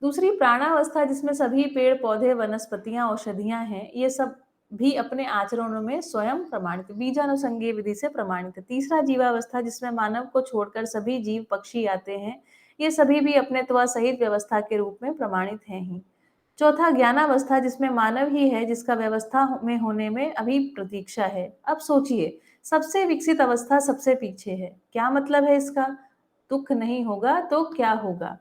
दूसरी प्राणावस्था, जिसमें सभी पेड़ पौधे वनस्पतियां औषधियां हैं, ये सब भी अपने आचरणों में स्वयं प्रमाणित, बीजानुसंगीय विधि से प्रमाणित है। तीसरा जीवावस्था, जिसमें मानव को छोड़कर सभी जीव पक्षी आते हैं, ये सभी भी अपने त्व सहित व्यवस्था के रूप में प्रमाणित हैं ही। चौथा ज्ञानावस्था, जिसमें मानव ही है जिसका व्यवस्था में होने में अभी प्रतीक्षा है। अब सोचिए, सबसे विकसित अवस्था सबसे पीछे है, क्या मतलब है इसका? दुख नहीं होगा तो क्या होगा?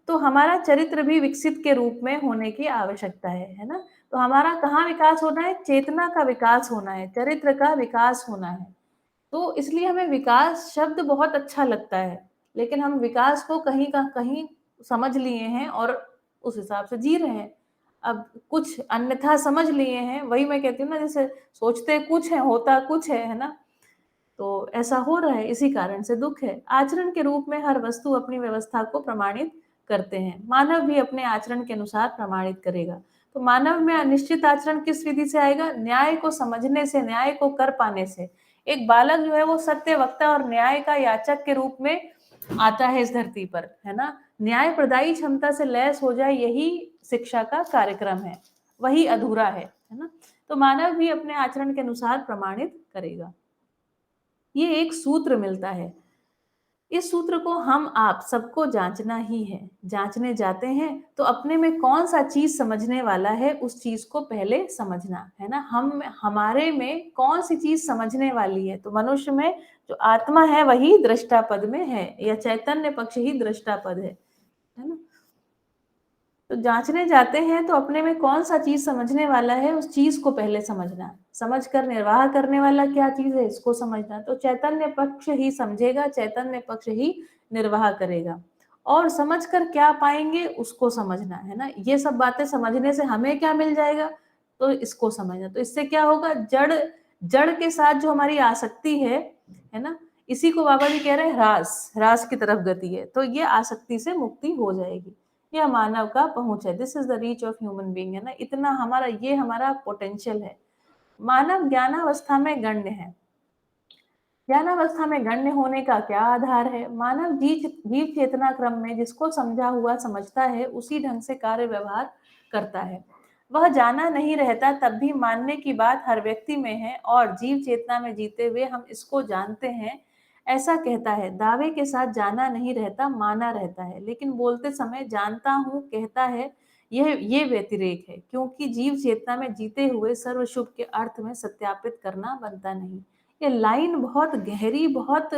तो हमारा चरित्र भी विकसित के रूप में होने की आवश्यकता है ना। तो हमारा कहाँ विकास होना है? चेतना का विकास होना है, चरित्र का विकास होना है। तो इसलिए हमें विकास शब्द बहुत अच्छा लगता है, लेकिन हम विकास को कहीं का कहीं समझ लिए हैं और उस हिसाब से जी रहे हैं। अब कुछ अन्यथा समझ लिए हैं, वही मैं कहती हूँ ना, जैसे सोचते कुछ है, होता कुछ है ना। तो ऐसा हो रहा है, इसी कारण से दुख है। आचरण के रूप में हर वस्तु अपनी व्यवस्था को प्रमाणित करते हैं, मानव भी अपने आचरण के अनुसार प्रमाणित करेगा। तो मानव में अनिश्चित आचरण किस विधि से आएगा? न्याय को समझने से, न्याय को कर पाने से। एक बालक जो है वो सत्य वक्ता और न्याय का याचक के रूप में आता है इस धरती पर, है ना। न्याय प्रदायी क्षमता से लैस हो जाए, यही शिक्षा का कार्यक्रम है, वही अधूरा है ना। तो मानव भी अपने आचरण के अनुसार प्रमाणित करेगा। ये एक सूत्र मिलता है, इस सूत्र को हम आप सबको जांचना ही है। जांचने जाते हैं तो अपने में कौन सा चीज समझने वाला है, उस चीज को पहले समझना है ना। हमारे में कौन सी चीज समझने वाली है? तो मनुष्य में जो आत्मा है वही दृष्टा पद में है, या चैतन्य पक्ष ही दृष्टा पद है ना। तो जांचने जाते हैं तो अपने में कौन सा चीज समझने वाला है, उस चीज को पहले समझना, समझकर निर्वाह करने वाला क्या चीज है, इसको समझना। तो चैतन्य पक्ष ही समझेगा, चैतन्य पक्ष ही निर्वाह करेगा। और समझकर क्या पाएंगे, उसको समझना है ना। ये सब बातें समझने से हमें क्या मिल जाएगा, तो इसको समझना। तो इससे क्या होगा? जड़ जड़ के साथ जो हमारी आसक्ति है ना, इसी को बाबा जी कह रहे हैं ह्रास की तरफ गति है। तो ये आसक्ति से मुक्ति हो जाएगी। यह मानव का पहुंच है, this is the reach of human being, है ना। इतना हमारा, ये हमारा पोटेंशियल है। मानव ज्ञानावस्था में गण्य है। ज्ञानावस्था में गण्य होने का क्या आधार है? मानव जीव चेतना क्रम में जिसको समझा हुआ समझता है, उसी ढंग से कार्य व्यवहार करता है। वह जाना नहीं रहता, तब भी मानने की बात हर व्यक्ति में है, और जीव चेतना में जीते हुए हम इसको जानते हैं। ऐसा कहता है, दावे के साथ जाना नहीं रहता, माना रहता है, लेकिन बोलते समय जानता हूँ कहता है, ये व्यतिरेक है, क्योंकि जीव चेतना में जीते हुए सर्वशुभ के अर्थ में सत्यापित करना बनता नहीं। ये लाइन बहुत गहरी, बहुत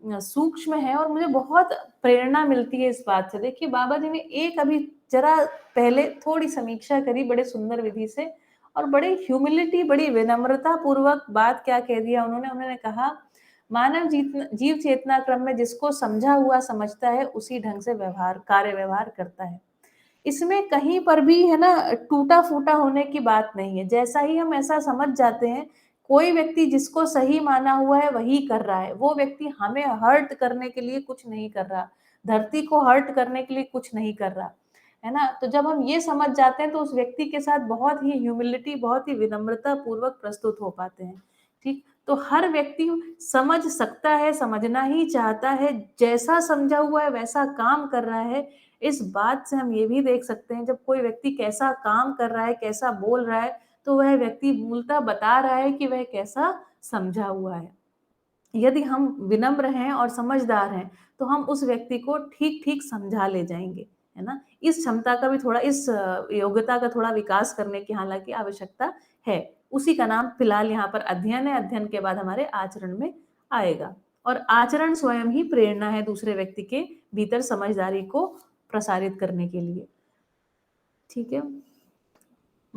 सूक्ष्म है, और मुझे बहुत प्रेरणा मिलती है इस बात से। देखिए, बाबा जी ने एक अभी जरा पहले थोड़ी समीक्षा करी बड़े सुंदर विधि से, और बड़े ह्यूमिलिटी, बड़ी विनम्रता पूर्वक बात क्या कह दिया उन्होंने कहा, मानव जीव चेतना क्रम में जिसको समझा हुआ समझता है, उसी ढंग से कार्य व्यवहार करता है। इसमें कहीं पर भी, है ना, टूटा फूटा होने की बात नहीं है। जैसा ही हम ऐसा समझ जाते हैं, कोई व्यक्ति जिसको सही माना हुआ है वही कर रहा है, वो व्यक्ति हमें हर्ट करने के लिए कुछ नहीं कर रहा, धरती को हर्ट करने के लिए कुछ नहीं कर रहा, है ना। तो जब हम ये समझ जाते हैं तो उस व्यक्ति के साथ बहुत ही ह्यूमिलिटी, बहुत ही विनम्रता पूर्वक प्रस्तुत हो पाते हैं। ठीक, तो हर व्यक्ति समझ सकता है, समझना ही चाहता है, जैसा समझा हुआ है वैसा काम कर रहा है। इस बात से हम ये भी देख सकते हैं, जब कोई व्यक्ति कैसा काम कर रहा है, कैसा बोल रहा है, तो वह व्यक्ति मूलतः बता रहा है कि वह कैसा समझा हुआ है। यदि हम विनम्र हैं और समझदार हैं, तो हम उस व्यक्ति को ठीक ठीक समझा ले जाएंगे, है ना। इस क्षमता का भी थोड़ा, इस योग्यता का थोड़ा विकास करने की हालांकि आवश्यकता है। उसी का नाम फिलहाल यहाँ पर अध्ययन है। अध्ययन के बाद हमारे आचरण में आएगा, और आचरण स्वयं ही प्रेरणा है दूसरे व्यक्ति के भीतर समझदारी को प्रसारित करने के लिए। ठीक है।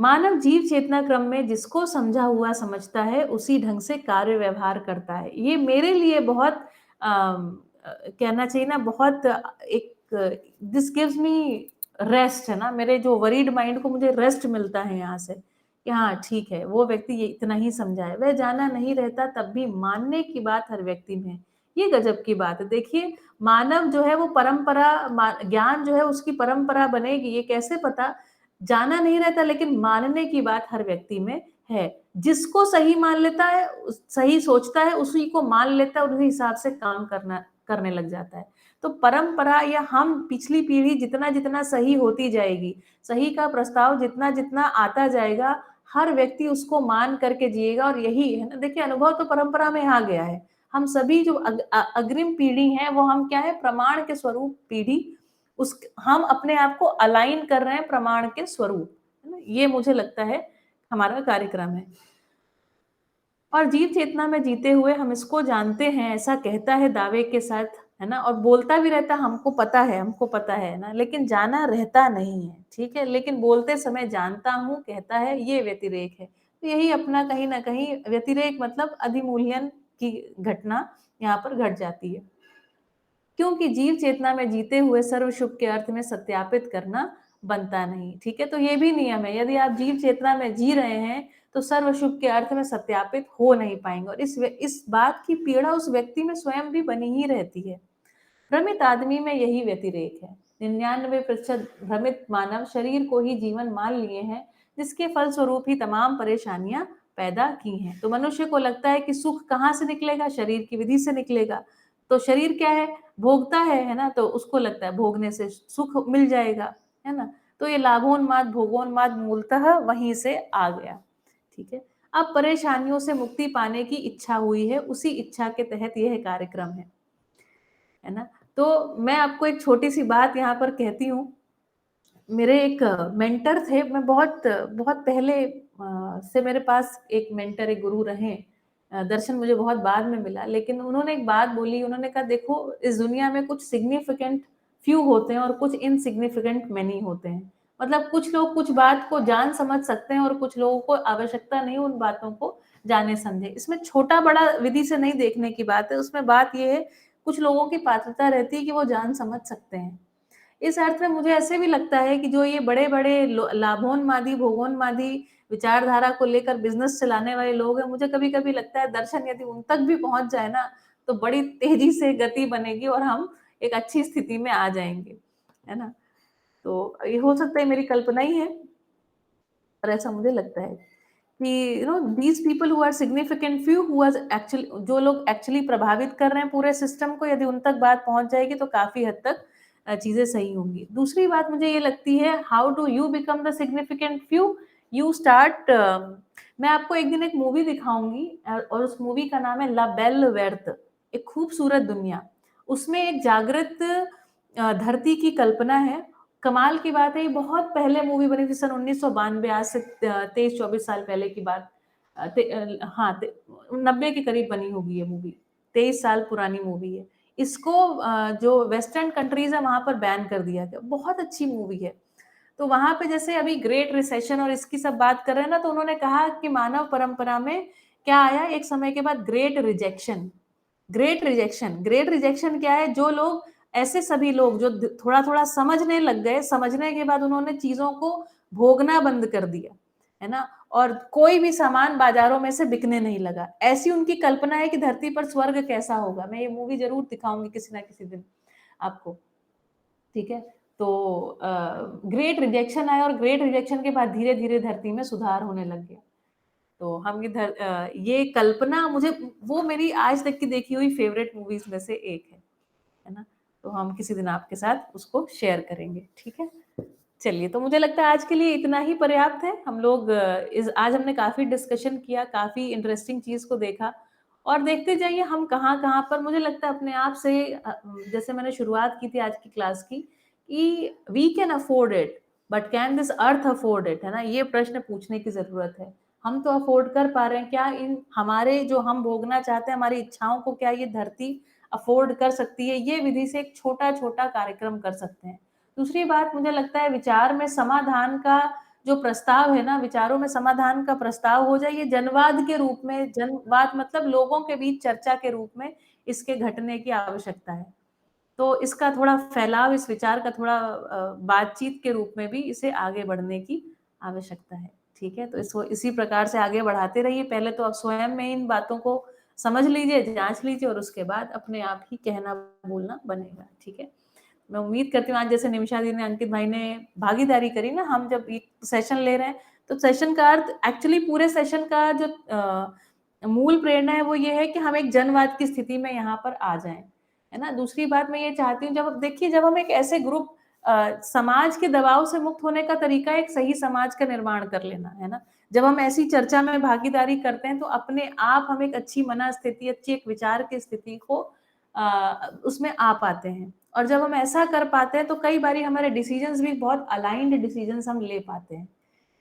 मानव जीव चेतना क्रम में जिसको समझा हुआ समझता है उसी ढंग से कार्य व्यवहार करता है। ये मेरे लिए बहुत कहना चाहिए ना, बहुत एक दिस गिव्स मी रेस्ट, है ना, मेरे जो वरीड माइंड को मुझे रेस्ट मिलता है यहाँ से कि हाँ ठीक है, वो व्यक्ति ये इतना ही समझा है, वह जाना नहीं रहता तब भी मानने की बात हर व्यक्ति में है। ये गजब की बात है। देखिए, मानव जो है वो परंपरा, ज्ञान जो है उसकी परंपरा बनेगी, ये कैसे पता? जाना नहीं रहता लेकिन मानने की बात हर व्यक्ति में है। जिसको सही मान लेता है, सही सोचता है, उसी को मान लेता है और उसी हिसाब से काम करने लग जाता है। तो परंपरा या हम पिछली पीढ़ी जितना जितना सही होती जाएगी, सही का प्रस्ताव जितना जितना आता जाएगा, हर व्यक्ति उसको मान करके जिएगा। और यही है ना, देखिए, अनुभव तो परंपरा में आ गया है। हम सभी जो अग्रिम पीढ़ी है, वो हम क्या है, प्रमाण के स्वरूप पीढ़ी, उस हम अपने आप को अलाइन कर रहे हैं प्रमाण के स्वरूप, है ना? ये मुझे लगता है हमारा कार्यक्रम है। और जीव चेतना में जीते हुए हम इसको जानते हैं, ऐसा कहता है दावे के साथ, है ना, और बोलता भी रहता, हमको पता है ना, लेकिन जाना रहता नहीं है, ठीक है, लेकिन बोलते समय जानता हूँ कहता है, ये व्यतिरेक है। तो यही अपना कहीं ना कहीं व्यतिरेक मतलब अधिमूल्यन की घटना यहाँ पर घट जाती है। क्योंकि जीव चेतना में जीते हुए सर्व शुभ के अर्थ में सत्यापित करना बनता नहीं, ठीक है। तो ये भी नियम है, यदि आप जीव चेतना में जी रहे हैं तो सर्व शुभ के अर्थ में सत्यापित हो नहीं पाएंगे, और इस बात की पीड़ा उस व्यक्ति में स्वयं भी बनी ही रहती है। भ्रमित आदमी में यही व्यतिरेक है। 99% भ्रमित मानव शरीर को ही जीवन मान लिए हैं, जिसके फलस्वरूप ही तमाम परेशानियां पैदा की हैं। तो मनुष्य को लगता है कि सुख कहाँ से निकलेगा? शरीर की विधि से निकलेगा। तो शरीर क्या है? भोगता है ना, तो उसको लगता है भोगने से सुख मिल जाएगा, है ना। तो ये लाभोन्माद भोगोन्माद मूलतः वहीं से आ गया, ठीक है। अब परेशानियों से मुक्ति पाने की इच्छा हुई है, उसी इच्छा के तहत यह कार्यक्रम है ना। तो मैं आपको एक छोटी सी बात यहाँ पर कहती हूँ। मेरे एक मेंटर थे, मैं बहुत बहुत पहले से मेरे पास एक मेंटर, एक गुरु रहे। दर्शन मुझे बहुत बाद में मिला, लेकिन उन्होंने एक बात बोली, उन्होंने कहा, देखो, इस दुनिया में कुछ सिग्निफिकेंट फ्यू होते हैं और कुछ इनसिग्निफिकेंट मैनी होते हैं। मतलब कुछ लोग कुछ बात को जान समझ सकते हैं और कुछ लोगों को आवश्यकता नहीं उन बातों को जाने समझे। इसमें छोटा बड़ा विधि से नहीं देखने की बात है, उसमें बात यह है, कुछ लोगों की पात्रता रहती है कि वो जान समझ सकते हैं। इस अर्थ में मुझे ऐसे भी लगता है कि जो ये बड़े-बड़े लाभोन्मादी, भोगोन्मादी विचारधारा को लेकर बिज़नेस चलाने वाले लोग हैं, मुझे कभी-कभी लगता है दर्शन यदि उन तक भी पहुँच जाए ना, तो बड़ी तेज़ी से गति बनेगी और हम एक अच्छी स्थिति में आ जाएँगे, है ना? तो ये हो सकता है मेरी कल्पना ही है, पर ऐसा मुझे लगता है कि these people who are significant few who are actually, जो लोग एक्चुअली प्रभावित कर रहे हैं पूरे सिस्टम को, यदि उन तक बात पहुँच जाएगी तो काफ़ी हद तक चीज़ें सही होंगी। दूसरी बात मुझे ये लगती है, how do you become the significant few? You start मैं आपको एक दिन एक मूवी दिखाऊँगी, और उस मूवी का नाम है ला बेल वर्थ, एक खूबसूरत दुनिया। उसमें एक जागृत धरती की कल्पना है। कमाल की बात है, ये बहुत पहले मूवी बनी थी, सन 1992, आज से 23-24 साल पहले की बात। हाँ, 90 के करीब बनी होगी ये मूवी, 23 साल पुरानी मूवी है। इसको जो वेस्टर्न कंट्रीज है वहां पर बैन कर दिया गया। बहुत अच्छी मूवी है। तो वहां पे जैसे अभी ग्रेट रिसेशन और इसकी सब बात कर रहे हैं ना, तो उन्होंने कहा कि मानव परंपरा में क्या आया एक समय के बाद? Great rejection. ग्रेट रिजेक्शन क्या है? जो लोग, ऐसे सभी लोग जो थोड़ा थोड़ा समझने लग गए, समझने के बाद उन्होंने चीजों को भोगना बंद कर दिया, है ना, और कोई भी सामान बाजारों में से बिकने नहीं लगा। ऐसी उनकी कल्पना है कि धरती पर स्वर्ग कैसा होगा। मैं ये मूवी जरूर दिखाऊंगी किसी ना किसी दिन आपको, ठीक है। तो ग्रेट रिजेक्शन आया और ग्रेट रिजेक्शन के बाद धीरे धीरे धरती में सुधार होने लग गया। तो हम ये कल्पना मुझे, वो मेरी आज तक की देखी हुई फेवरेट मूवीज में से एक है ना। तो हम किसी दिन आपके साथ उसको शेयर करेंगे, ठीक है। चलिए, तो मुझे लगता है आज के लिए इतना ही पर्याप्त है। हम लोग आज हमने काफी डिस्कशन किया, काफी इंटरेस्टिंग चीज को देखा, और देखते जाइए हम कहाँ कहाँ पर, मुझे लगता है अपने आप से, जैसे मैंने शुरुआत की थी आज की क्लास की, कि we can afford it, but can this earth afford it, है ना। ये प्रश्न पूछने की जरूरत है। हम तो अफोर्ड कर पा रहे हैं क्या? इन हमारे जो हम भोगना चाहते हैं, हमारी इच्छाओं को क्या ये धरती अफोर्ड कर सकती है? ये विधि से एक छोटा छोटा कार्यक्रम कर सकते हैं। दूसरी बात, मुझे लगता है विचार में समाधान का जो प्रस्ताव है ना, विचारों में समाधान का प्रस्ताव हो जाए, ये जनवाद के रूप में, जनवाद मतलब लोगों के बीच चर्चा के रूप में इसके घटने की आवश्यकता है। तो इसका थोड़ा फैलाव, इस विचार का थोड़ा बातचीत के रूप में भी इसे आगे बढ़ने की आवश्यकता है। ठीक है, तो इसको इसी प्रकार से आगे बढ़ाते रहिए। पहले तो आप स्वयं में इन बातों को समझ लीजिए, जांच लीजिए, और उसके बाद अपने आप ही कहना बोलना बनेगा। ठीक है, मैं उम्मीद करती हूँ आज जैसे निमिषा दी ने, अंकित भाई ने भागीदारी करी ना, हम जब एक सेशन ले रहे हैं तो सेशन का अर्थ, एक्चुअली पूरे सेशन का जो मूल प्रेरणा है वो ये है कि हम एक जनवाद की स्थिति में यहाँ पर आ जाएं, है ना। दूसरी बात मैं ये चाहती हूँ, जब देखिए, जब हम एक ऐसे ग्रुप, समाज के दबाव से मुक्त होने का तरीका एक सही समाज का निर्माण कर लेना है ना। जब हम ऐसी चर्चा में भागीदारी करते हैं तो अपने आप हम एक अच्छी मनस्थिति, अच्छी एक विचार की स्थिति को उसमें आ पाते हैं। और जब हम ऐसा कर पाते हैं तो कई बारी हमारे डिसीजंस भी बहुत अलाइंड डिसीजंस हम ले पाते हैं।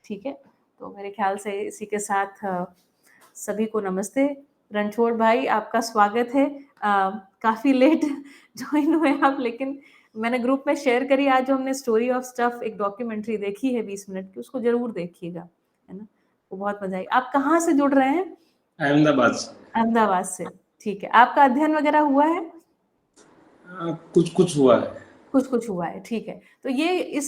ठीक है, तो मेरे ख्याल से इसी के साथ सभी को नमस्ते। रणछोड़ भाई, आपका स्वागत है। काफी लेट ज्वाइन हुए आप, लेकिन मैंने ग्रुप में शेयर करी आज जो हमने स्टोरी ऑफ स्टफ एक डॉक्यूमेंट्री देखी है 20 मिनट की, उसको जरूर देखिएगा, है ना, वो बहुत मजा आई। आप कहाँ से जुड़ रहे हैं? अहमदाबाद से। अहमदाबाद से, ठीक है। आपका अध्ययन वगैरह हुआ है? कुछ कुछ हुआ है। कुछ कुछ हुआ है, ठीक है। तो ये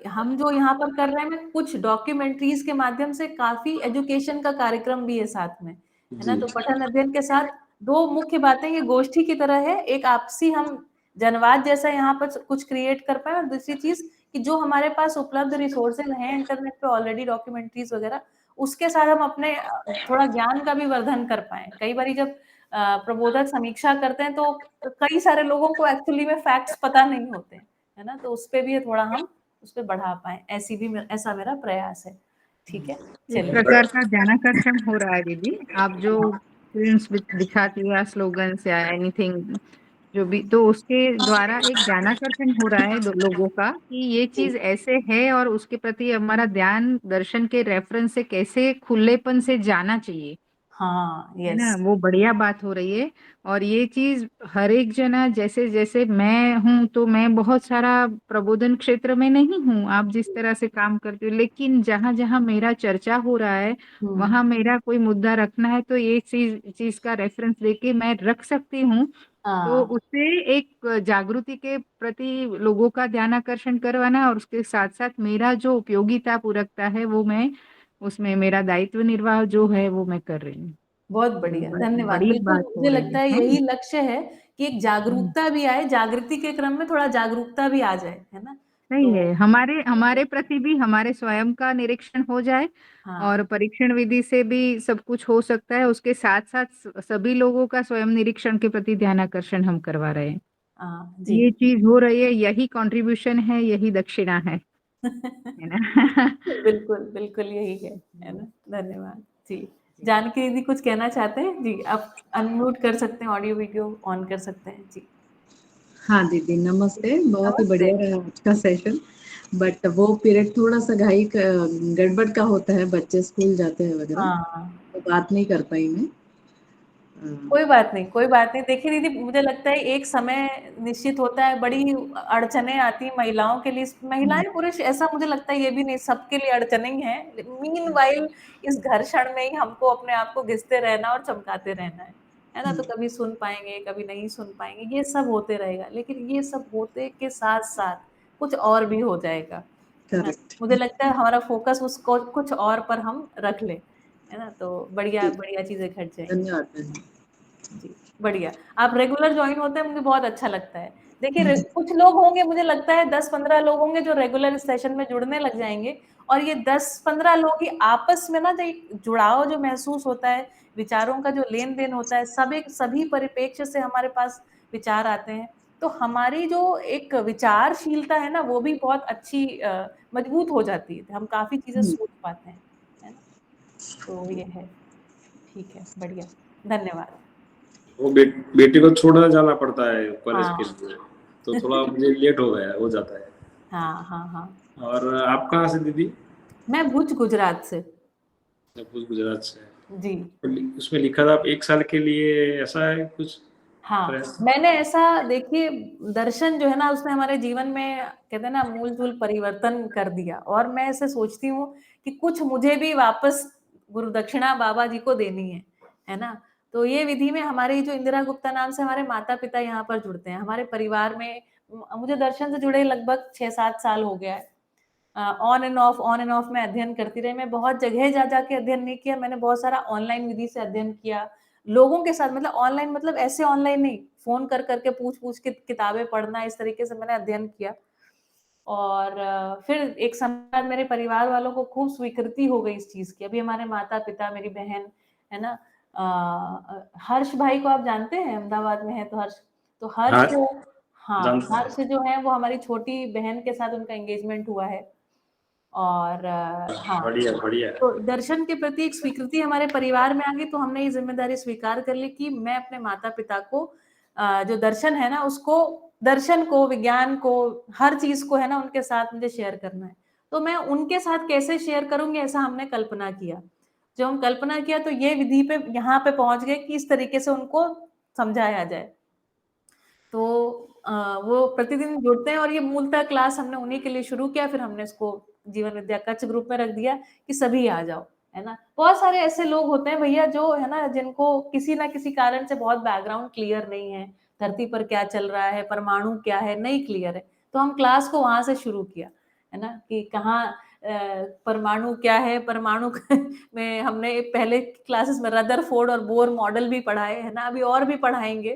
हम जो यहाँ पर कर रहे हैं, कुछ डॉक्यूमेंट्रीज के माध्यम से काफी एजुकेशन का कार्यक्रम भी है साथ में, है ना। तो पठन अध्ययन के साथ दो मुख्य बातें, ये गोष्ठी की तरह है, एक आपसी हम जनवाद जैसा यहाँ पर कुछ क्रिएट कर पाए, और दूसरी चीज कि जो हमारे पास उपलब्ध रिसोर्सेज हैं इंटरनेट पे ऑलरेडी, डॉक्यूमेंट्रीज वगैरह, उसके साथ हम अपने थोड़ा ज्ञान का भी वर्धन कर पाए। कई बार जब प्रबोधक समीक्षा करते हैं तो कई सारे लोगों को एक्चुअली में फैक्ट्स पता नहीं होते, है ना, तो उस पे भी थोड़ा हम उस पे बढ़ा पाए, ऐसा मेरा प्रयास है। ठीक है, एक चलिए। प्रकार का ध्यानाकर्षण हो रहा है दीदी, आप जो फिल्म्स दिखाती है, स्लोगन्स या एनीथिंग जो भी, तो उसके द्वारा एक ध्यानाकर्षण हो रहा है लोगों का कि ये चीज ऐसे है, और उसके प्रति हमारा ध्यान दर्शन के रेफरेंस से कैसे खुलेपन से जाना चाहिए, हाँ, है ना, यस। वो बढ़िया बात हो रही है। और ये चीज हर एक जना, जैसे जैसे मैं हूँ, तो मैं बहुत सारा प्रबोधन क्षेत्र में नहीं हूँ, आप जिस तरह से काम करते हो, लेकिन जहाँ जहाँ मेरा चर्चा हो रहा है, वहां मेरा कोई मुद्दा रखना है, तो ये चीज का रेफरेंस देके मैं रख सकती हूँ। तो हाँ, उससे एक जागृति के प्रति लोगों का ध्यान आकर्षण करवाना, और उसके साथ साथ मेरा जो उपयोगिता पूरकता है, वो मैं उसमें मेरा दायित्व निर्वाह जो है वो मैं कर रही हूँ। बहुत बढ़िया, धन्यवाद। बड़ी बिल्कुल, बात हो मुझे रही लगता है है यही ना? लक्ष्य है कि एक जागरूकता भी आए, जागृति के क्रम में थोड़ा जागरूकता भी आ जाए, है ना। सही तो है, हमारे प्रति भी हमारे स्वयं का निरीक्षण हो जाए, और हाँ, परीक्षण विधि से भी सब कुछ हो सकता है, उसके साथ साथ सभी लोगों का स्वयं निरीक्षण के प्रति ध्यान आकर्षण हम करवा रहे हैं। हाँ जी। ये चीज हो रही है, यही कंट्रीब्यूशन है, यही दक्षिणा है ना? बिल्कुल, बिल्कुल यही है ना? धन्यवाद। जी। जानकी दीदी कुछ कहना चाहते हैं? जी, आप अनम्यूट कर सकते हैं, ऑडियो वीडियो ऑन कर सकते हैं। जी। हाँ दीदी, नमस्ते। बहुत ही नमस्ते। बढ़िया रहा आज का सेशन, बट वो पीरियड थोड़ा सा गड़बड़ का होता है, बच्चे स्कूल जाते हैं वगैरह, हाँ, तो बात नहीं कर पाई मैं। कोई बात नहीं, कोई बात नहीं। देखिए दीदी, मुझे लगता है एक समय निश्चित होता है, बड़ी अड़चनें आती हैं महिलाओं के लिए। महिलाएँ, पुरुष, ऐसा मुझे लगता है ये भी नहीं, सबके लिए अड़चनें ही हैं। मीनवाइल इस घर्षण में ही हमको अपने आप को घिसते रहना और चमकाते रहना है ना? तो कभी सुन पाएँगे, कभी नहीं सुन पाएँगे, ये सब होते रहेगा। लेकिन ये सब होते के साथ-साथ कुछ और भी हो जाएगा, है ना? करेक्ट। मुझे लगता है हमारा फोकस उसको कुछ और पर हम रख लें, है ना? तो बढ़िया, बढ़िया चीज़ें घट जाएँगी। धन्यवाद धन्यवाद। जी, बढ़िया। आप रेगुलर जॉइन होते हैं, मुझे बहुत अच्छा लगता है। देखिए, कुछ लोग होंगे, मुझे लगता है 10-15 लोग होंगे जो रेगुलर सेशन में जुड़ने लग जाएँगे, और ये 10-15 लोग ही आपस में ना, जो एक जुड़ाव जो महसूस होता है, विचारों का जो लेन-देन होता है, सभी परिप्रेक्ष्य से हमारे पास विचार आते हैं, तो हमारी जो एक विचारशीलता है ना, वो भी बहुत अच्छी मजबूत हो जाती है। हम काफ़ी चीज़ें सोच पाते हैं, है ना? तो ये है। ठीक है, बढ़िया। धन्यवाद। वो बेटी को छोड़ने जाना पड़ता है कॉलेज के हाँ। लिए, तो थोड़ा मुझे लेट हो जाता है। हाँ, हाँ, हाँ। और आप कहाँ से दीदी? मैं भुज, गुजरात से। गुजरात से। जी। उसमें लिखा था आप 1 साल के लिए, ऐसा है कुछ? हाँ, प्रेस मैंने ऐसा देखिए दर्शन जो है ना उसने हमारे जीवन में कहते हैं ना मूल-चूल परिवर्तन कर दिया और मैं ऐसे सोचती हूँ कि कुछ मुझे भी वापस गुरु दक्षिणा बाबा जी को देनी है ना? तो ये विधि में हमारी जो इंदिरा गुप्ता नाम से हमारे माता-पिता यहाँ पर जुड़ते हैं। हमारे परिवार में मुझे दर्शन से जुड़े लगभग 6-7 साल हो गया है। ऑन एंड ऑफ मैं अध्ययन करती रही। मैं बहुत जगह जा के अध्ययन नहीं किया, मैंने बहुत सारा ऑनलाइन विधि से अध्ययन किया। लोगों के साथ मतलब ऑनलाइन मतलब ऐसे ऑनलाइन नहीं, फ़ोन कर के पूछ-पूछ के किताबें पढ़ना, इस तरीके से मैंने अध्ययन किया। और फिर एक समय बाद मेरे परिवार वालों को खूब स्वीकृति हो गई इस चीज़ की। अभी हमारे माता-पिता, मेरी बहन, है ना? हर्ष भाई को आप जानते हैं? अहमदाबाद में है तो हर्ष। तो हर्ष हाँ हाँ, जानता हूँ। हर्ष जो है वो हमारी छोटी बहन के साथ उनका एंगेजमेंट हुआ है। और हाँ, बढ़िया बढ़िया। तो दर्शन के प्रति एक स्वीकृति हमारे परिवार में आ गई, तो हमने ये ज़िम्मेदारी स्वीकार कर ली कि मैं अपने माता-पिता को जो दर्शन है ना उसको दर्शन को, विज्ञान को, हर चीज़ को है ना उनके साथ मुझे शेयर करना है। तो मैं उनके साथ कैसे शेयर करूँगी ऐसा हमने कल्पना किया। जब हम कल्पना किया तो ये विधि पे यहाँ पे पहुँच गए कि इस तरीके से उनको समझाया जाए। तो वो प्रतिदिन जुड़ते हैं और ये मूलतः क्लास हमने उन्हीं के लिए शुरू किया, फिर हमने इसको जीवन विद्या कच्छ ग्रुप में रख दिया कि सभी आ जाओ, है ना? बहुत सारे ऐसे लोग होते हैं भैया जो है ना जिनको किसी न किसी कारण से बहुत बैकग्राउंड क्लियर नहीं है, धरती पर क्या चल रहा है, परमाणु क्या है, नहीं क्लियर है। तो हम क्लास को वहाँ से शुरू किया, है ना? कि कहाँ परमाणु क्या है, परमाणु में हमने पहले क्लासेस में रदरफोर्ड और बोर मॉडल भी पढ़ाए, है ना? अभी और भी पढ़ाएँगे,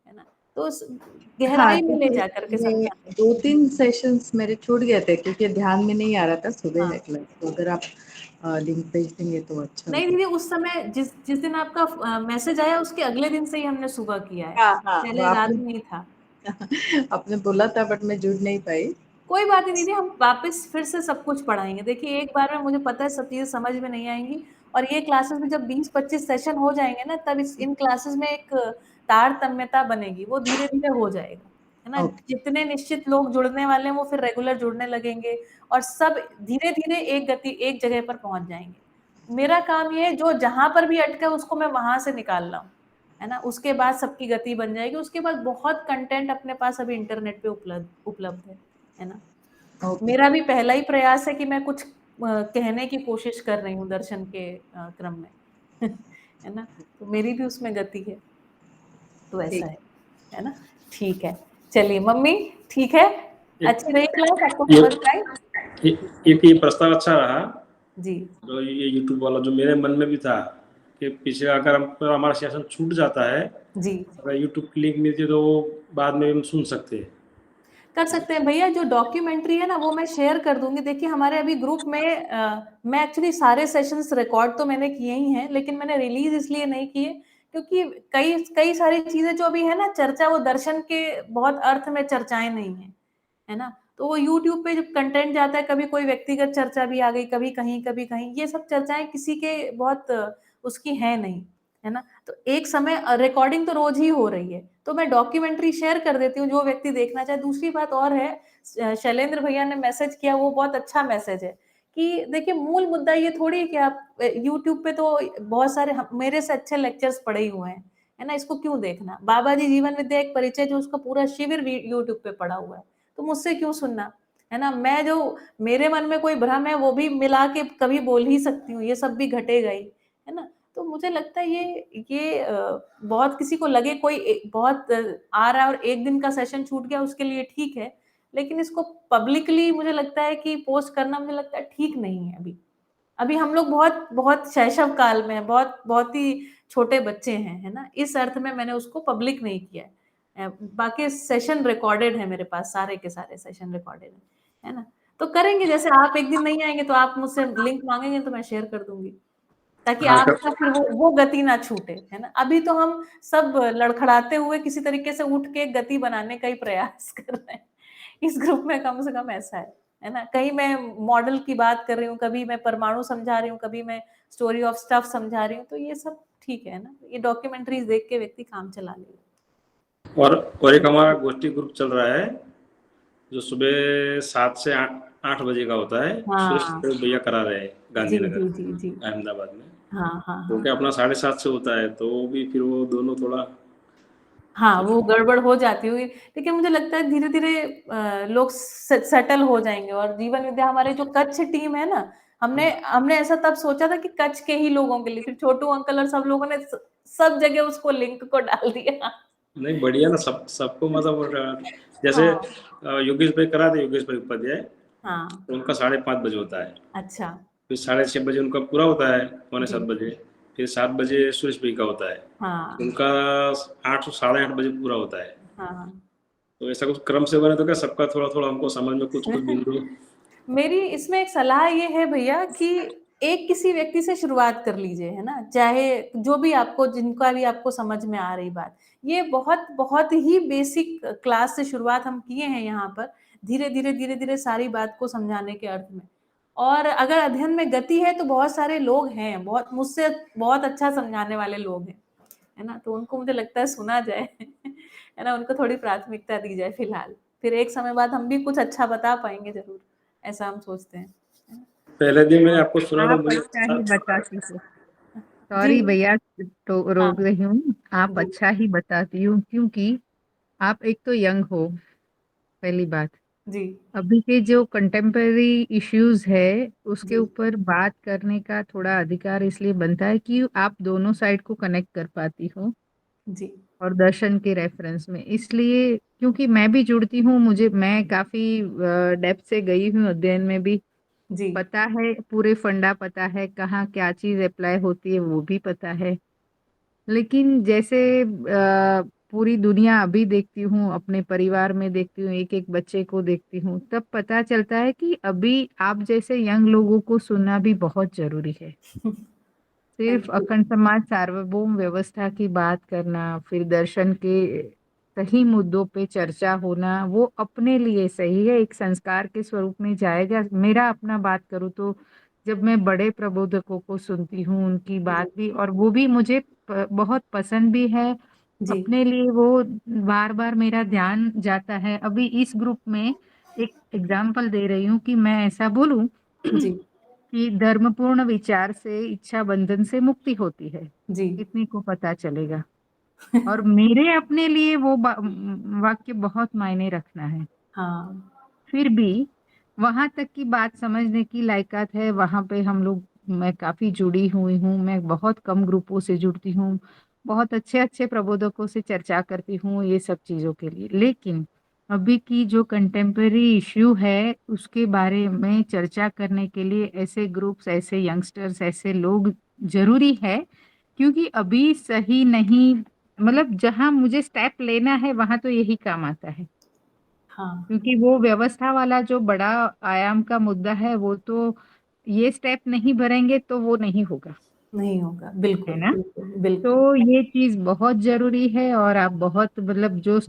है ना? तो उस हाँ, गहराई में ले क्योंकि जाकर के ये समझाने। 2-3 सेशंस मेरे छूट गए थे क्योंकि ध्यान में नहीं आ रहा था, सुबह हाँ। है क्लास। तो अगर आप लिंक भेज देंगे तो अच्छा नहीं होगा। दीदी उस समय जिस जिस दिन आपका मैसेज आया उसके अगले दिन से ही हमने सुबह किया है। हाँ, हाँ, वो पहले रात आपने में ही था। आपने बोला था बट मैं जुड़ नहीं पाई। कोई बात नहीं दीदी, हम वापस फिर से सब कुछ पढ़ाएँगे। देखिए एक बार में मुझे पता है सब चीज़ें समझ में नहीं आएँगी और ये क्लासेस में जब 20-25 सेशन हो जाएँगे ना तब इस इन क्लासेस में एक तारतम्यता बनेगी, वो धीरे-धीरे हो जाएगा, है ना? ओके, जितने निश्चित लोग जुड़ने वाले हैं वो फिर रेगुलर जुड़ने लगेंगे और सब धीरे-धीरे एक जगह पर पहुँच जाएँगे। मेरा काम ये है जो जहाँ पर भी अटका है उसको मैं वहाँ से निकाल रहा हूँ, है ना? उसके बाद सबकी गति बन जाएगी, उसके बाद बहुत कंटेंट अपने पास अभी इंटरनेट पे उपलब्ध है ना? ओके, मेरा भी पहला ही प्रयास है कि मैं कुछ कहने की कोशिश कर रही हूँ दर्शन के क्रम में, है ना? तो मेरी भी उसमें गति है, तो ऐसा ठीक। है ना? ठीक है, चलिए मम्मी ठीक है? एक अच्छी रही क्लास, आपको ये समझ में आई? एक ये प्रस्ताव अच्छा रहा। जी, तो ये यूट्यूब वाला जो मेरे मन में भी था कि पीछे अगर हमारा सेशन छूट जाता है, जी। अगर यूट्यूब की लिंक मिलती है तो वो बाद में हम सुन सकते हैं। कर सकते हैं भैया जो डॉक्यूमेंट्री है ना वो मैं शेयर कर दूँगी। देखिए हमारे अभी ग्रुप में मैं एक्चुअली सारे सेशंस रिकॉर्ड तो मैंने किए ही हैं, लेकिन मैंने रिलीज़ इसलिए नहीं किए क्योंकि कई कई सारी चीज़ें जो अभी है ना चर्चा वो दर्शन के बहुत अर्थ में चर्चाएँ नहीं हैं, है ना? तो वो यूट्यूब पे जब कंटेंट जाता है कभी कोई व्यक्तिगत चर्चा भी आ गई, कभी कहीं, ये सब चर्चाएँ किसी के बहुत उसकी है नहीं, है ना? तो एक समय रिकॉर्डिंग तो रोज़ ही हो रही है, तो मैं डॉक्यूमेंट्री शेयर कर देती हूँ जो व्यक्ति देखना चाहे। दूसरी बात और है शैलेंद्र भैया ने मैसेज किया वो बहुत अच्छा मैसेज है कि देखिए मूल मुद्दा ये थोड़ी है कि आप यूट्यूब पे तो बहुत सारे मेरे से अच्छे लेक्चर्स पड़े ही हुए हैं, है ना? इसको क्यों देखना? बाबा जी जीवन विद्या एक परिचय जो उसका पूरा शिविर यूट्यूब पे पड़ा हुआ है, तो मुझसे क्यों सुनना? है ना? मैं जो मेरे मन में कोई भ्रम है वो भी मिला के कभी बोल ही सकती हूँ, ये सब भी घटेगा ही, है ना? तो मुझे लगता है ये बहुत किसी को लगे कोई बहुत आ रहा है और एक दिन का सेशन छूट गया उसके लिए ठीक है, लेकिन इसको पब्लिकली मुझे लगता है कि पोस्ट करना मुझे लगता है ठीक नहीं है अभी। अभी हम लोग बहुत बहुत शैशव काल में हैं, बहुत बहुत ही छोटे बच्चे हैं, है ना? इस अर्थ में मैंने उसको पब्लिक नहीं किया है। बाकी सेशन रिकॉर्डेड है मेरे पास, सारे के सारे सेशन रिकॉर्डेड है ना? तो करेंगे जैसे आप एक दिन नहीं आएँगे तो आप मुझसे लिंक माँगेंगे तो मैं शेयर कर दूँगी। ताकि हाँ आपका फिर वो गति ना छूटे, है ना? अभी तो हम सब लड़खड़ाते हुए किसी तरीके से उठ के गति बनाने का ही प्रयास कर रहे हैं। इस ग्रुप में कम से कम ऐसा है ना? कहीं मैं मॉडल की बात कर रही हूँ, कभी मैं परमाणु समझा रही हूँ, कभी मैं स्टोरी ऑफ स्टफ समझा रही हूँ, तो ये सब ठीक है ना? ये डॉक्यूमेंट्रीज़ देख के व्यक्ति काम चला लेगा। और एक हमारा गोष्ठी ग्रुप चल रहा है जो सुबह 7 से 8 बजे का होता है। सुरेश हाँ। भैया करा रहे हैं जी, गांधीनगर जी, जी, जी। अहमदाबाद में। हाँ, हाँ, तो हाँ। क्या अपना 7:30 से होता है तो वो भी फिर वो दोनों थोड़ा हाँ, वो गड़बड़ हो जाती होगी, लेकिन मुझे लगता है धीरे-धीरे लोग सेटल हो जाएँगे। और जीवन विद्या हमारी जो कच्छ टीम है ना, हमने हमने ऐसा तब सोचा था कि कच्छ के ही लोगों के लिए, फिर छोटू अंकल और सब लोगों ने सब जगह उसको लिंक को डाल दिया। नहीं बढ़िया ना, सबको मतलब जैसे हाँ, योगेश भाई करा थे, योगेश भाई उपाध्याय, हाँ, तो उनका 5:30 बजे होता है, अच्छा, फिर 6:30 बजे उनका पूरा होता है, जी, 6:45 बजे, फिर 7 बजे सुरेश भाई का होता है, हाँ, उनका 8 8:30 बजे पूरा होता है। हाँ। तो ऐसा कुछ क्रम से बने तो क्या सबका थोड़ा थोड़ा हमको समझ में कुछ कुछ बिंदु। मेरी इसमें एक सलाह ये है भैया कि एक किसी व्यक्ति से शुरुआत कर लीजिए, है ना? चाहे जो भी आपको जिनका भी आपको समझ में आ रही बात। ये बहुत बहुत ही बेसिक क्लास से शुरुआत हम किए हैं यहाँ पर। धीरे-धीरे, धीरे-धीरे सारी बात को समझाने के अर्थ में। और अगर अध्ययन में गति है तो बहुत सारे लोग हैं, बहुत मुझसे बहुत अच्छा समझाने वाले लोग हैं, है ना? तो उनको मुझे लगता है सुना जाए, है ना? उनको थोड़ी प्राथमिकता दी जाए फिलहाल। फिर एक समय बाद हम भी कुछ अच्छा बता पाएँगे ज़रूर। ऐसा हम सोचते हैं। पहले दिन मैंने आपको सुना तो आप मुझे अच्छा ही बताती हो। जी, सॉरी भैया, तो हाँ, रोक रही हूँ। आप जी, अच्छा ही बताती हूँ, क्योंकि आप एक तो यंग हो, पहली बात। जी, अभी के जो कंटेम्पररी इश्यूज है उसके जी, ऊपर बात करने का थोड़ा अधिकार इसलिए बनता है कि आप दोनों साइड को कनेक्ट कर पाती हो, जी, और दर्शन के रेफरेंस में। इसलिए क्योंकि मैं भी जुड़ती हूँ, मैं काफी डेप्थ से गई हूँ अध्ययन में भी, जी, पता है, पूरे फंडा पता है, कहाँ क्या चीज अप्लाई होती है वो भी पता है। लेकिन जैसे पूरी दुनिया अभी देखती हूँ, अपने परिवार में देखती हूँ, एक एक बच्चे को देखती हूँ, तब पता चलता है कि अभी आप जैसे यंग लोगों को सुनना भी बहुत जरूरी है। सिर्फ थैंक यू। अखंड समाज सार्वभौम व्यवस्था की बात करना, फिर दर्शन के सही मुद्दों पे चर्चा होना, वो अपने लिए सही है, एक संस्कार के स्वरूप में जाएगा। मेरा अपना बात करूँ तो जब मैं बड़े प्रबोधकों को सुनती हूँ, उनकी जी, बात भी, और वो भी मुझे बहुत पसंद भी है, जी, अपने लिए वो बार बार मेरा ध्यान जाता है। अभी इस ग्रुप में एक एग्जाम्पल दे रही हूँ कि मैं ऐसा बोलूं जी, कि धर्मपूर्ण विचार से इच्छा बंधन से मुक्ति होती है, जी, कितने को पता चलेगा। और मेरे अपने लिए वो वाक्य बहुत मायने रखना है। हाँ, फिर भी वहां तक की बात समझने की लायकात है, वहां पे हम लोग, मैं काफी जुड़ी हुई हूँ, मैं बहुत कम ग्रुपों से जुड़ती हूँ, बहुत अच्छे अच्छे प्रबोधकों से चर्चा करती हूँ ये सब चीजों के लिए। लेकिन अभी की जो कंटेम्पररी इश्यू है उसके बारे में चर्चा करने के लिए ऐसे ग्रुप्स, ऐसे यंगस्टर्स, ऐसे लोग जरूरी है। क्योंकि अभी सही नहीं, मतलब जहां मुझे स्टेप लेना है वहां तो यही काम आता है। हाँ, क्योंकि वो व्यवस्था वाला जो बड़ा आयाम का मुद्दा है, वो तो ये स्टेप नहीं भरेंगे तो वो नहीं होगा, नहीं होगा, है बिल्कुल, ना। बिल्कुल, तो बिल्कुल। ये चीज बहुत जरूरी है, और आप बहुत, मतलब जो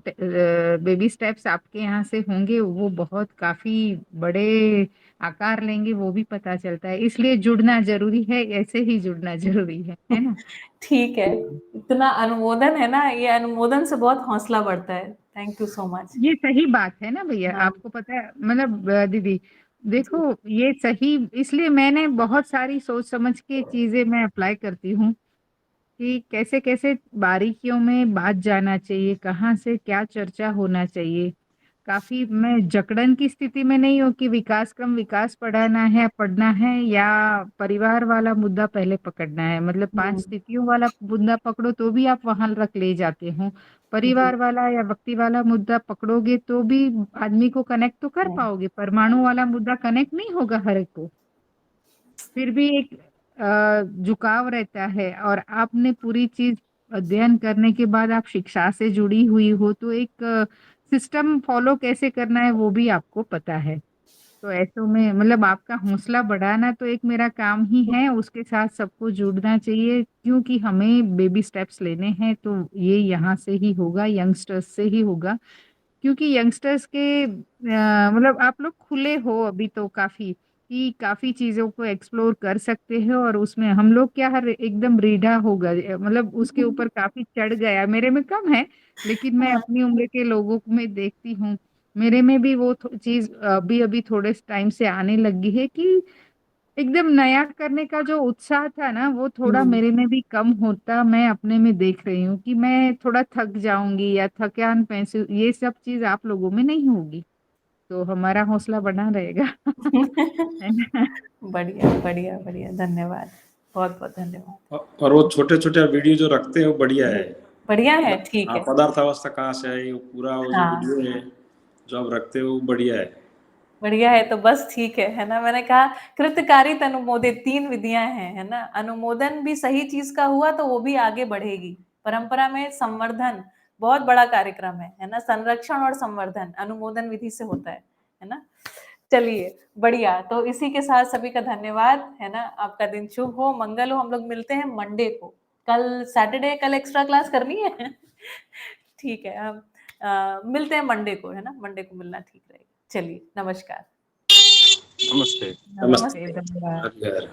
बेबी स्टेप्स आपके यहाँ से होंगे वो बहुत काफी बड़े आकार लेंगे, वो भी पता चलता है। इसलिए जुड़ना जरूरी है, ऐसे ही जुड़ना जरूरी है ना। ठीक है, इतना अनुमोदन है ना, ये अनुमोदन से बहुत हौसला बढ़ता है। Thank you so much. ये सही बात है ना भैया, हाँ, आपको पता है, मतलब दीदी, जी, देखो ये सही, इसलिए मैंने बहुत सारी सोच समझ के चीजें मैं अप्लाई करती हूँ कि कैसे कैसे बारीकियों में बात जाना चाहिए, कहाँ से क्या चर्चा होना चाहिए। काफी मैं जकड़न की स्थिति में नहीं हूँ कि विकास क्रम विकास पढ़ना है या परिवार वाला मुद्दा पहले पकड़ना है। मतलब 5 हुँ, स्थितियों वाला मुद्दा पकड़ो तो भी आप वहां रख ले जाते हो, जी, परिवार वाला या व्यक्ति वाला मुद्दा पकड़ोगे तो भी आदमी को कनेक्ट तो कर नहीं, पाओगे, परमाणु वाला मुद्दा कनेक्ट नहीं होगा हर एक को। फिर भी एक झुकाव रहता है, और आपने पूरी चीज अध्ययन करने के बाद आप शिक्षा से जुड़ी हुई हो तो एक सिस्टम फॉलो कैसे करना है वो भी आपको पता है। तो ऐसो में मतलब आपका हौसला बढ़ाना तो एक मेरा काम ही है, उसके साथ सबको जुड़ना चाहिए, क्योंकि हमें बेबी स्टेप्स लेने हैं तो ये यहाँ से ही होगा, यंगस्टर्स से ही होगा। क्योंकि यंगस्टर्स के मतलब आप लोग खुले हो अभी तो काफी, कि काफी चीजों को एक्सप्लोर कर सकते हो, और उसमें हम लोग क्या, हर एकदम रीढ़ा हो गए, मतलब उसके ऊपर काफी चढ़ गया, मेरे में कम है, लेकिन मैं हाँ, अपनी उम्र के लोगों में देखती हूँ, मेरे में भी वो चीज अभी अभी थोड़े टाइम से आने लगी है कि एकदम नया करने का जो उत्साह था ना वो थोड़ा हम्म। मेरे में भी कम होता मैं अपने में देख रही हूँ कि मैं थोड़ा थक जाऊंगी या थकान महसूस, ये सब चीज आप लोगों में नहीं होगी, तो हमारा हौसला बना रहेगा। है ना? बढ़िया बढ़िया बढ़िया, धन्यवाद, बहुत बहुत धन्यवाद। और वो छोटे छोटे वीडियो जो रखते हैं वो बढ़िया है। बढ़िया है, ठीक हाँ, है। पदार्थावस्था कहाँ से आई, वो पूरा वो जो हाँ, वीडियो है जो आप रखते हो वो बढ़िया है। बढ़िया है तो बस ठीक है ना। मैंने कहा कृतकारित अनुमोदित 3 विधियां हैं, है ना। अनुमोदन भी सही चीज का हुआ तो वो भी आगे बढ़ेगी। परंपरा में संवर्धन बहुत बड़ा कार्यक्रम है ना। संरक्षण और संवर्धन अनुमोदन विधि से होता है ना। चलिए बढ़िया, तो इसी के साथ सभी का धन्यवाद, है ना। आपका दिन शुभ हो, मंगल हो। हम लोग मिलते हैं मंडे को। कल सैटरडे, कल एक्स्ट्रा क्लास करनी है। ठीक है, हम मिलते हैं मंडे को, है ना। मंडे को मिलना ठीक रहेगा। चलिए, नमस्कार। नमस्ते। नमस्ते। नमस्ते। धन्यवाद। हरिहर।